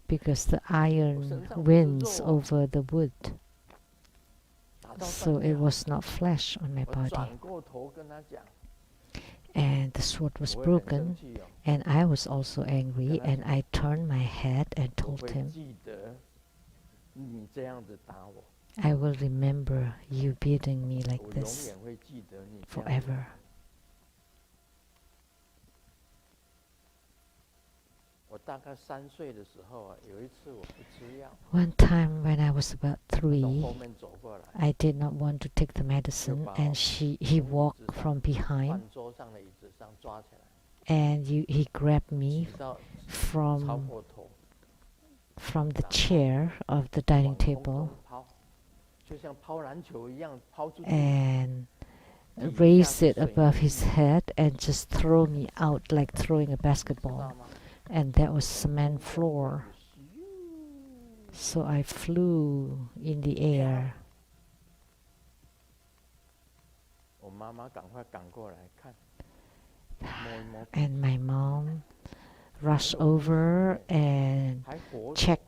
because the iron wins over the wood.
打到
So
断
it
掉。
was not flesh on my
我
body.
转过头跟他讲，
And the sword was
我会很
broken.
生气哦，
And I was also angry, and I turned my head and
我
told
会
him,
记得你这样子打我，
I will remember you beating me like
我永
this
远会记得你这样子。
forever.
我大概3岁的时候啊，有一次我不吃药，
One time when I was about
从后
3,
面走过来，
I did not want to take the medicine, and he walked from behind,
饭桌上的椅子上抓起来，
and he grabbed
挤
me
到超
from
过头，
the chair of the dining
往空
table
中抛，就像抛篮球一样抛出去。
and
底下
raised
是
it
水
above
泥
his head and just throw me out like throwing a
知
basketball.
道吗？
And that was cement floor.
咻
So I flew in the air.
我妈妈赶快赶过来看，摸一摸，
And my mom rushed over and
还活着。
checked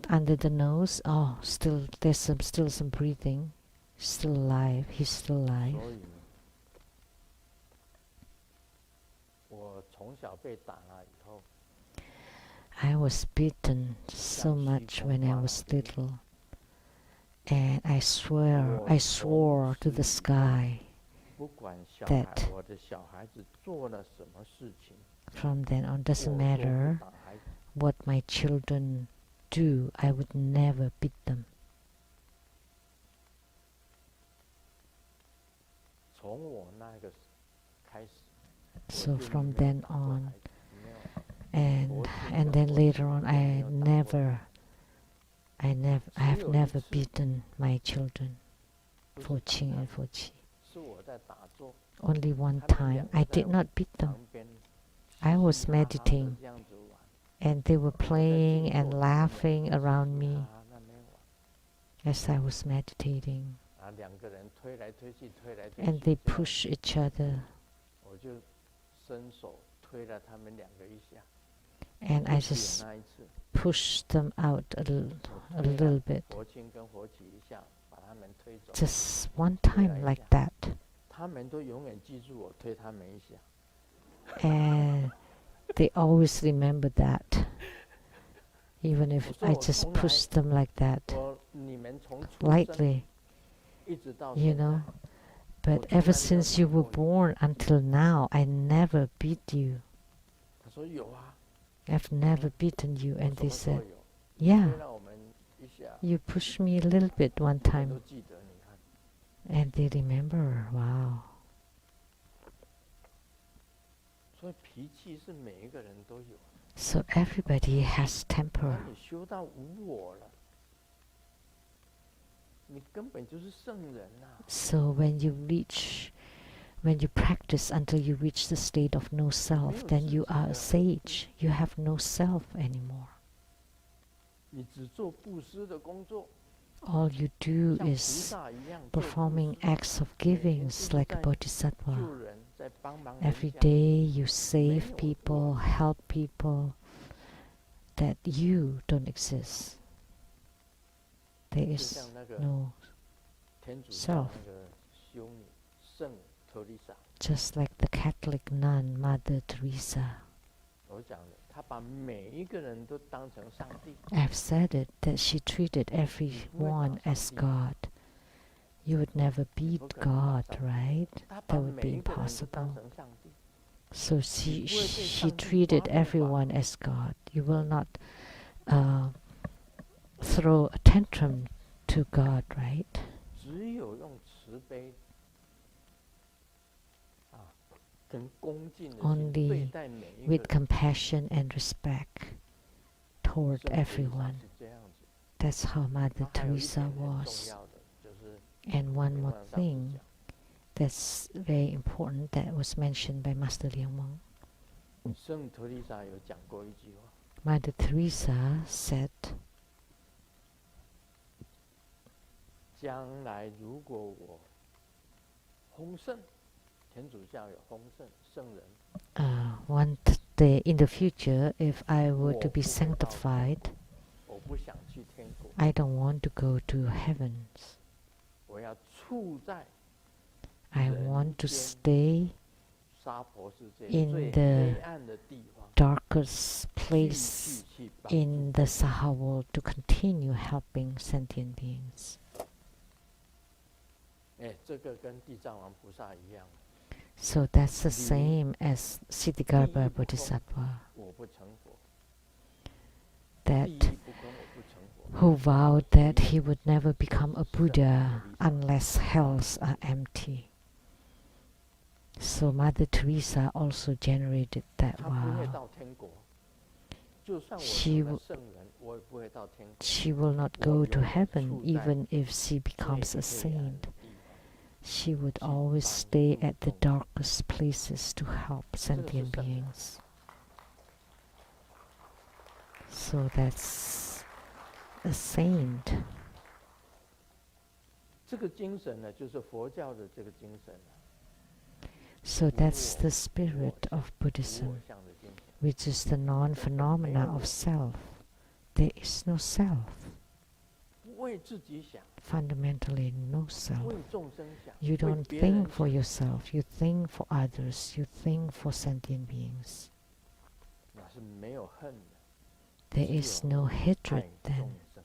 under the nose. Oh, there's still some breathing. Still alive. He's still alive.
所以呢，从小被打了以后，
I was beaten so much when I was little, and I swore to the sky
不管小
that
孩，我的小孩子做了什么事情，
from then on,
我
doesn't
都不
matter
打孩子。
what my children do, I would never beat them.
从我那个开始，
So
我就
from
没有
then
打过
on,
孩子，没有。
and then later on, I have never beaten my children,
不是
for
打
Qing
他
and
们，
for Qi.
是我在打坐，
Only one
他们
time,
两
I
个在
did not beat them,
旁边
I
嘻
was
嘻哈哈地
meditating.
这样子玩，
and they were
我在
playing
静坐
and
他们两个
laughing
嘻嘻
around
哈
me
哈那边玩，
as I was meditating,
啊，两个人推来推去，推来推
and
去，
they
这样
push each other,
我就伸手推了他们两个一下，
and I
就只
just
有那一次，
pushed them out a
我推
little
了
bit,
佛清跟佛起一下，把他们推走，
just one time like that,
他们都永远记住我推他们一下。
and they always remember that, even if
我说
I
我
just
从来
pushed them like that
我你们从出生
lightly,
一直到
you
现在，
know. But
我从来
ever
没有
since you
打
were
过你。
born until now, I never beat you.
他说有啊，
I've never beaten you.
我
And
什
they
么时候
said,
有？
yeah,
推了我们一下，
you pushed me a little bit one
他们
time.
都记得，你看。
And they remember, wow.
所以脾气是每一个人都有。
So everybody has
当
temper.
你修到无我了，你根本就是圣人呐、
So when you practice until you reach the state of no self, then you are a sage. You have no self anymore.
你只做布施的工作，
All you do
像菩
is
萨一样做布
performing
施，
acts of
每天
giving
就是
like a
在
bodhisattva.
救人，在帮忙人
Every
家。
day you save
没有
people,
我，
help people, that you don't exist. There
就
is
像那个
no
天主教
self.
那个修女圣特丽莎，
Just like the Catholic nun, Mother Teresa.
我讲的，她把每一个人都当成上帝。
I've said it, that she treated everyone as God. You would never beat God, right?
她把
That would
每
be
一个人都
impossible.
当成上帝。
So she treated everyone as God. You will not throw a tantrum to God, right?
只有用慈悲啊，跟恭敬的心
Only
对待每一个
with
人。
compassion and respect toward
圣特丽莎
everyone.
是这样子。
That's how Mother
她还有一
Teresa
点很重
was.
要的，就是
And one
没
more
办法不
thing
讲
that's very important that was mentioned by Master Liang Meng.
圣特丽莎有讲过一句话，
Mother Teresa said,
将来如果我丰盛，天主教有丰盛圣人，
one day in the future, if I were to be
我不会到
sanctified,
我不想去天国，
I don't want to go to heavens.
我要处在
I
人
want to
间
stay
娑婆世界
in
最
the
黑暗的地方，
darkest
继
place
续去帮助
in the Saha world to continue helping sentient beings.
哎，这个跟地藏王菩萨一样，
So that's the
The-
same as Siddhigarbha
Di-
Bodhisattva,
我不成佛，
that
第一不空，我不成佛。
who vowed that he would never become a Buddha unless hells are empty. So Mother Teresa also generated that
他不会
vow.
到天国，就算我
She
成了
w-
圣人，我也不会到天国。
She will not go to heaven even if she becomes a
最黑暗
saint.
的地方
She would always stay at the darkest places to help sentient beings. So that's a saint.
这个精神呢，就是佛教的这个精神啊，
So that's the spirit of
无我
Buddhism,
相的精神。
which is the non-phenomena of self. There is no self.
为自己想，
Fundamentally, no self.
为众生想，
You
为
don't
别人
think for
想，
yourself. You think for others. You think for sentient beings.
那是没有恨的，
There
只
is
有
no
爱
hatred
众
then,
生。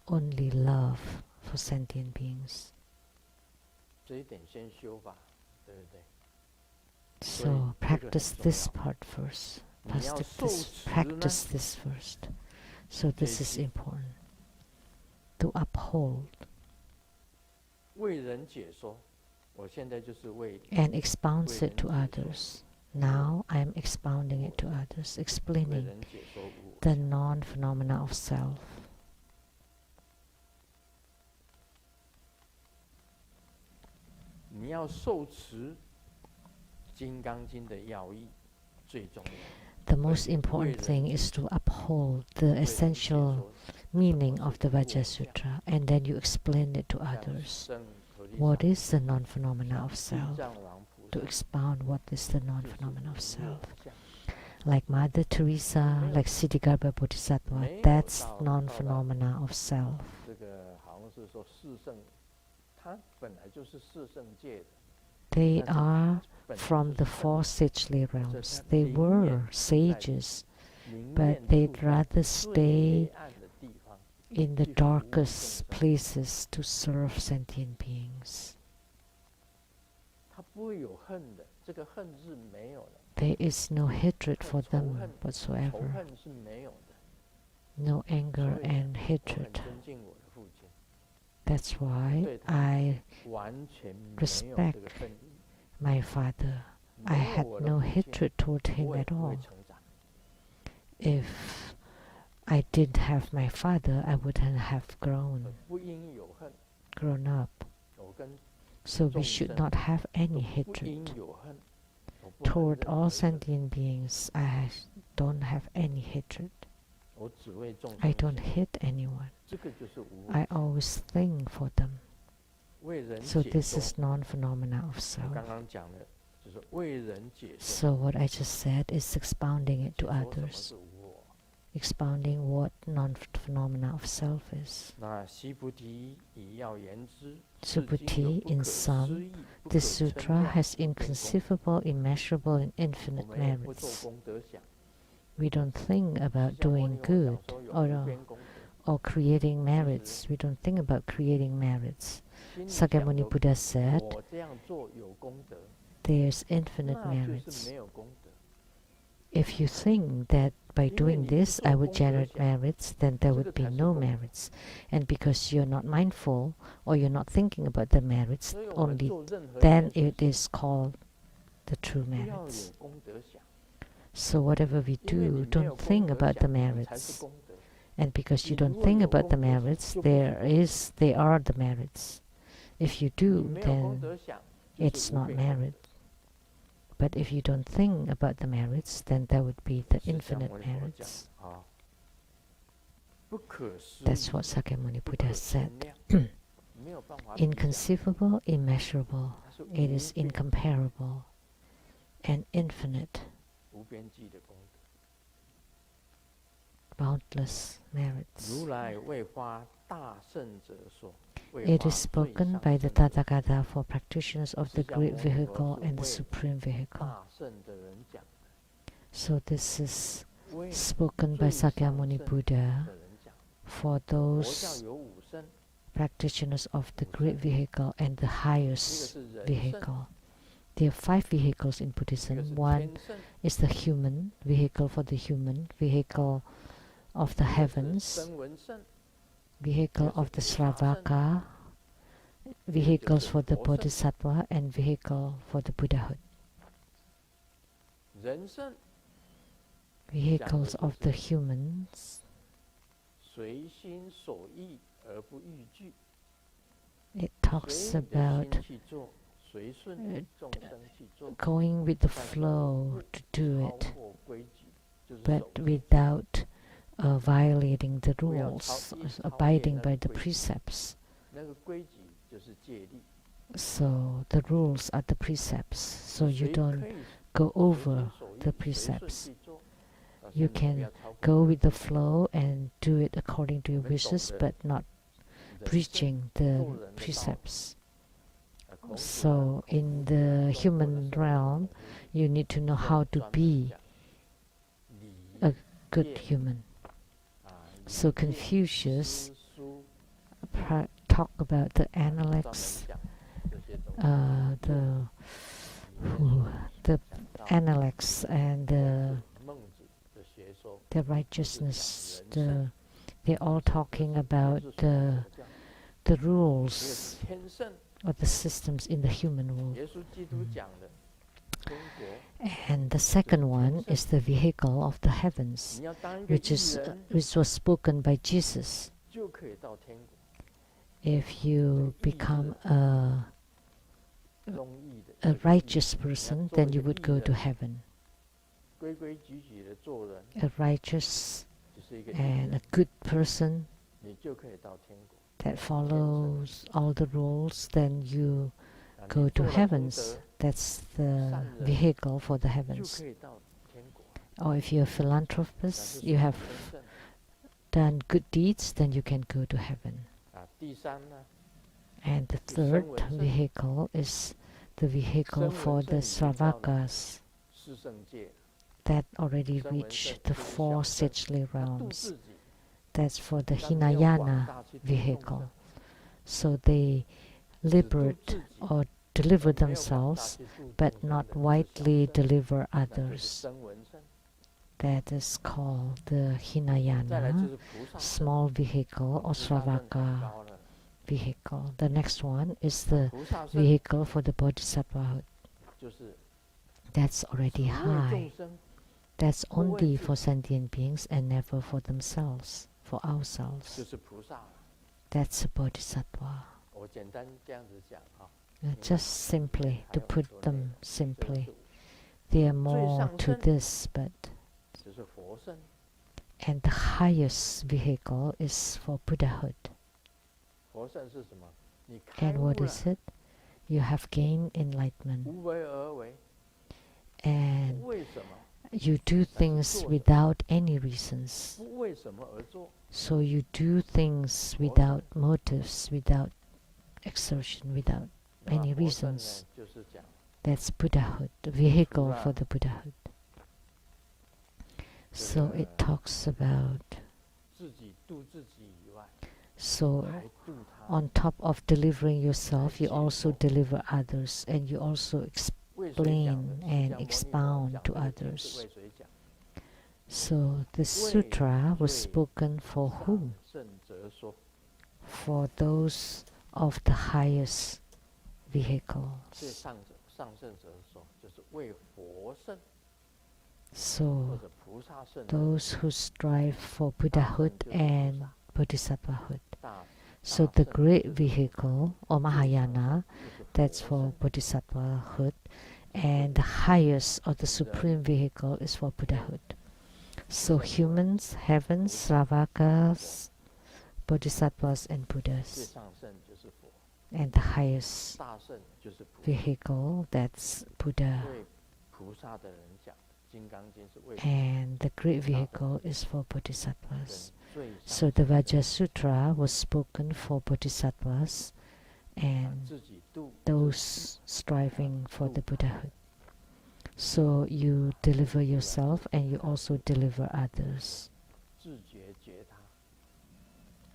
only love for sentient beings.
这一点先修吧，对不对？
So practice this part first.
你要受持呢，
Practice this first. So this is
这一句
important. To uphold
为人解说，我现在就是为
and expounds it to
为人解说，
others. Now I am expounding it to others,
为
explaining
人解说无我
the
相。
non-phenomena of self.
你要受持《金刚经》的要义最重要。
The most important thing is to uphold the essential meaning of the Vajra Sutra, and then you explain it to others. What is the non-phenomena of self? To expound what is the non-phenomena of self. Like Mother Teresa, like Siddhigarbha Bodhisattva, that's non-phenomena of self.
这个好像是说四圣，他本来就是四圣界的。
They are from the four sagely realms. They were sages, but they'd rather stay in the darkest places to serve sentient beings.
他不会有恨的，这个恨是没有的。
There is no hatred for
仇
them
恨
whatsoever,
仇恨是没有的。
no anger
所以
and
我很
hatred.
尊敬我的父亲，
That's why
对他
I
完全没有
respect
这个恨意。
my father. I
没有
had
我的
no
父亲，
hatred toward
我
him
也
at
不会
all.
成长。
If I didn't have my father, I wouldn't have
不应有恨，
grown up.
我跟
So we should not have
都
any
不应
hatred
有恨。我不恨
toward
任
all
何人，
sentient beings. I don't have any hatred.
我只为众
I
生
don't
行，
hate anyone.
这个就是无我
I
相。
always think for them.
为人
So
解
this
说，
is non-phenomena of
我
self.
刚刚讲的就是为人解说，
So what I just said is expounding it
解
to
说什么
others,
是无我。
expounding what non-phenomena of self is.
那悉菩提以要言之，是经有
Subhuti,
不
in
可
sum,
思议、不可
this
称
sutra
量
has
的功德。
inconceivable, immeasurable, and
我
infinite
们也不做
merits.
功德想，
We don't think about
释迦牟
doing
尼佛讲
good
说有
or
无边功德，
or creating merits. We don't think about creating merits.
心里想
Sakyamuni
有
Buddha said,
我这样做有功德，
there's infinite
那就是
merits.
没有功德。
If you think that by
因为
doing
你不
this
做
I would
功德
generate
想，
merits, then there
这
would
个
be
才是
no
功德。
merits. And because you're not mindful or you're not thinking about the merits,
所以我们
only
做任何一
then
件
it
事情，
is called the true
不要
merits.
有功德想，
So whatever we
因为
do,
你没有
don't
功
think
德
about the
想，你才是
merits.
功德。
And because you
你如
don't
果
think
有
about the
功德想，
merits,
就不是功德。
they are the merits. If you
你
do,
没有功
then
德想，就是
it's
无
not
边功
merit.
德。
But if you don't think about the merits, then there would be the
释迦
infinite
牟尼佛讲
merits.
啊，不可思
That's
议，
what Sakyamuni
不
Buddha
可
said.
称量，没有办法比较，
Inconceivable, immeasurable,
它是
it is
无边
incomparable, and infinite,
无边际的功德。
boundless merits.
如来为发大圣者说，为
It
发
is
最
spoken
上
by the
圣者，
Tathagata for practitioners of the
释迦
great
牟尼佛
vehicle
是
and the
为
supreme vehicle.
大圣的人讲的，
So this is
为
spoken
最
by
上
Sakyamuni
圣
Buddha
的人讲。
for
佛教
those
有五圣，
practitioners of the
五
great
圣，
vehicle and the
一个
highest
是人圣，
vehicle. There are 5 vehicles in
一个
Buddhism.
是
One
天圣，
is the human, vehicle for the human, vehicle of the
一个是
heavens,
声闻圣，
vehicle of the Sravaka, vehicles for the Bodhisattva, and vehicle for the Buddhahood.
人圣
Vehicles of the humans,
随心所欲而不逾矩，
it
随
talks
你的
about
心去做，随顺众生去做，
going with the
但是
flow
不
to do
超
it,
过规矩，就是
but
守戒，
without violating the
不要
rules,
超越
abiding
那
by
个
the
规矩，
precepts.
那个规矩就是戒律，
So the rules are the precepts, so you
谁
don't
可以
go
随
over
心所欲
the
随顺
precepts.
去做，但
You
是你不
can
要超过
Go
规
with the
矩。
flow and do it according to your
我们懂
wishes,
得
but not
人生
breaching
做
the
人的道理，
precepts.
孔子呢，
So
孔
in
子
the
中国的
human
圣人
realm,
孔子
you need to know
就
how to
专门
be
讲礼
good
业
human.
啊，
So
理戒
Confucius
诗书
talk about the
专门
Analects,
讲这些东西，
the
里面
the
讲到
Analects and
孟子的学说，
the
都是讲
righteousness.
人生，
They're all talking about
就是所谓的这
the
样，这个
rules
是天圣。
or the systems in the human world.
耶稣基督讲的天国，
And the second one is the vehicle of the heavens,
你要当一个
which
义
is
人，
which was spoken by Jesus.
就可以到天国。
If you become
忠义的
a
一个义
righteous
人，
person,
你要做
then
一
you
个
would
义
go to
人，
heaven.
规规矩矩的做人，
A righteous
就是一个义
and
人，
a good person
你就可以到天国。
that follows all the rules, then you
啊，
go
你
to
做了功
heavens.
德，
That's the
善人，
vehicle for the
就
heavens.
可以到天国。
Or if you're a
那
philanthropist,
是
you
属
have
天圣
done good deeds, then you can go to heaven.
啊。第三呢，
And the
是
third
声闻圣，
vehicle is the vehicle
声
for
闻
the
圣已经到了
Sravakas
四圣界，
that already
声闻
reached
圣
the
就是
four
小圣，
sagely
他度
realms.
自己，
That's for the
但没有广
Hinayana
大去度众
vehicle.
生，
So they
只度
liberate
自己，
or deliver
而没有广大
themselves,
去度
but
众生
not
的，是小
widely
圣，
deliver
那就是
others.
声闻圣。
That is called the
再来就
Hinayana
是菩萨圣，
small vehicle
菩
or
萨圣太
Sravaka
高了，
vehicle. The next one is
那
the
菩萨圣
vehicle for the Bodhisattvahood.
就是
That's
只
already
为
high.
众生，
That's
不为
only
自
for
己，
sentient beings and never for themselves, for
就
ourselves.
是菩萨了。
That's a bodhisattva.
我简单这样子讲啊，
Just simply,
还
to
有
put
很多内
them
容，这
simply,
是
there are
最
more
上
to
圣
this, but
就是佛圣。
and the highest vehicle is for Buddhahood.
佛圣是什么？你开
And
悟
what
了，
is it? You have gained enlightenment,
无为而为，
and
不为什么，
you do things without any reasons.
不为什么而做，
So you do things without motives, without exertion, without
那么
any
佛圣
reasons.
呢，就是讲
That's Buddhahood, the vehicle
Sutra.
for the Buddhahood. So it talks about,
自己度自己以外，
so
还度他。
on top of delivering yourself, you also
解脱。
deliver others, and you also
为谁讲的？
explain
释
and
迦牟尼佛
expound
讲
to
这个经是
others.
为谁讲？
So the
为
sutra was
最
spoken for
上
whom?
圣者说，
For those of the highest
最
vehicles.
上圣者说，就是为佛圣或
So
者菩萨圣人，
those who strive for
大圣
Buddhahood
就是菩
and
萨，
Bodhisattvahood.
大
So
大
the
圣
great vehicle, or
最上
Mahayana,
就是
that's
佛
for
圣。
Bodhisattvahood, and the highest or the supreme vehicle is for Buddhahood. So humans, heavens, Sravakas, Bodhisattvas, and
最
Buddhas.
上圣就是佛，
And the highest
大圣就是菩萨。
vehicle, that's Buddha.
为菩萨的人讲的，《金刚经》是为
And the great vehicle is for Bodhisattvas.
最上
So the
圣的人
Vajra Sutra was spoken for Bodhisattvas
把
and
自己度自己
those striving for the Buddhahood. So you deliver yourself and you also deliver others.
自觉觉他，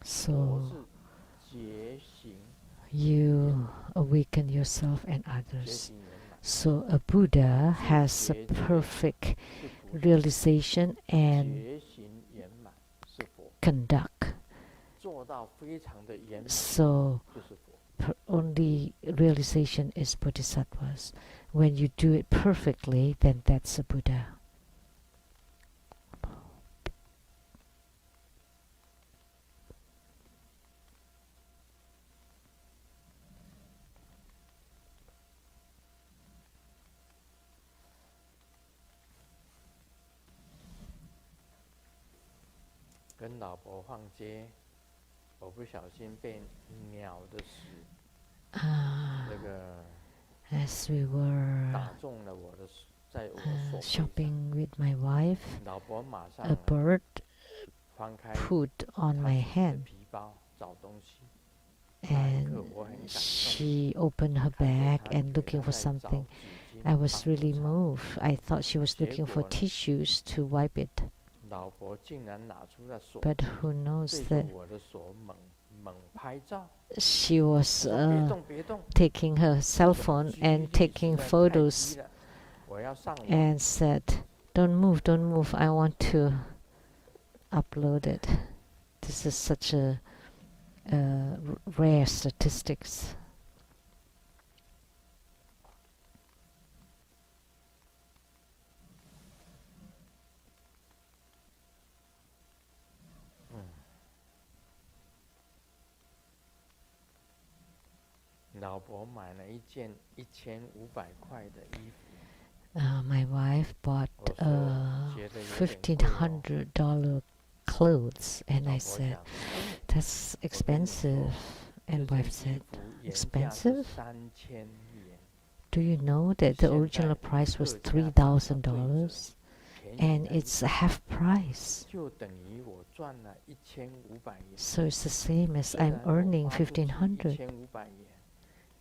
佛
So
是觉行
you awaken yourself and
觉
others.
行圆满，
So a Buddha has a perfect
是菩萨，
realization and
觉行圆满是佛，
conduct.
做到非常的圆满
So
就是佛。
only realization is Bodhisattvas. When you do it perfectly, then that's a Buddha.
跟老婆逛街，我不小心被鸟的屎
Ah,
那个
as we were
打中了我的手，在我的手背上，
shopping with my wife,
老婆马上
a bird
翻开
put on
她
my
自己的
hand
皮包找东西，那一刻
and
我很感动，
she opened her
看见
bag
她
and
觉
looking
得
for
她在找
something.
纸巾
I was
帮我
really
擦
moved. I thought she was looking for
结果呢，
tissues to wipe it.
老婆竟然拿出了手
But
机
who knows
对
that
着我的手猛拍照，
she was
她说别动别动，
taking her cell
这种
phone
纪
and
律
taking
实在太
photos
低了，我要上网。
and said, don't move, I want to upload it. This is such a rare statistics.
Mm. 老婆买了一件1500块的衣服，
My wife bought
我说觉得有点贵哦。
$1,500 clothes, and
老
I
婆
said,
讲，
that's
我跟你
expensive.
说，这
And
件
wife
衣
said,
服原价是
expensive?
3000元，
Do you know that the
现
original
在
price was
特价打到对折，
$3,000
便宜
and
了一
it's
半，
half price?
就等于我赚了1500元。
So it's the same as
虽
I'm
然我
earning
花出去
$1,500.
1500元，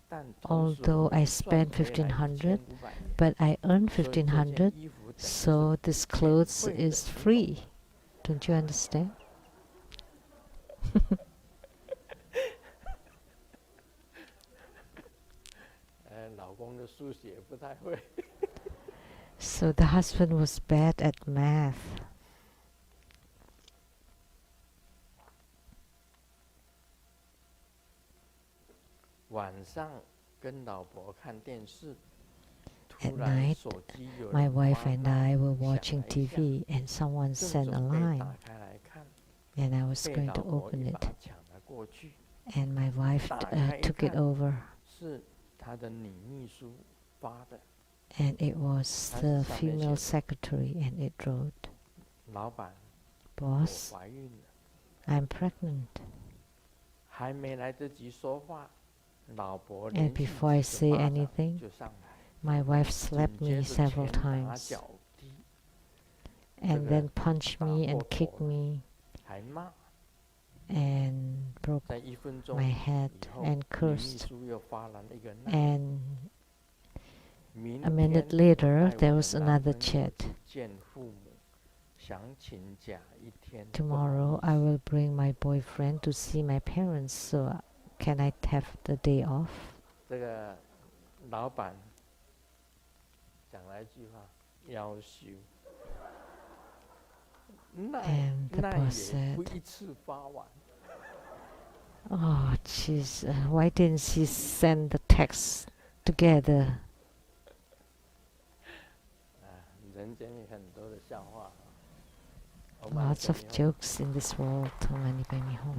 但同时
Although
我
I
又
spent
赚回来
$1,500,
1500元，
but I earned
所以这件
$1,500,
衣服等于是
so this clothes
免费的，
is
你懂
free.
吗？
Don't you understand?
老公的数学不太会。
So the husband was bad at math.
晚上跟老婆看电视，
At
突然
night,
手机有
my
人
wife
发
and
闹，
I were
响
watching
了一下，
TV and someone
正
sent a
准备
line,
打开来看，
and I was
被
going
老
to
婆
open
一
it,
把抢了过去，
and my wife
打开一
took it
看，
over,
是他的女秘书发的，
and it was
它
the
上面
female
写
secretary, and it wrote,
老板，我
Boss,
怀孕了。
I'm pregnant.
还没来得及说话，老婆
And
连续
before I
几个
say
巴掌
anything,
就上来，
my wife
紧
slapped
接
me
着
several
拳打
times
脚踢，
and
这个
then punched
打
me
破
and
头
kicked
了，
me
还骂。
and broke
在1分钟
my head
以后，
and
女秘
cursed.
书又发了一个难，
And
明
a minute
天我
later,
带
there
我
was
的男
another
朋友
chat.
去见父母，想请假1天，不好
Tomorrow,
意
I
思。
will bring my boyfriend to see my parents, so can I have the day off?
这个老板讲了一句话，要求。 那
And the
那
boss
也
said,
不一次发完。
oh, jeez, why didn't she send the texts together?
人间有很多的笑话。我们
Lots of
这里后
jokes in this world. 同埋你俾你好。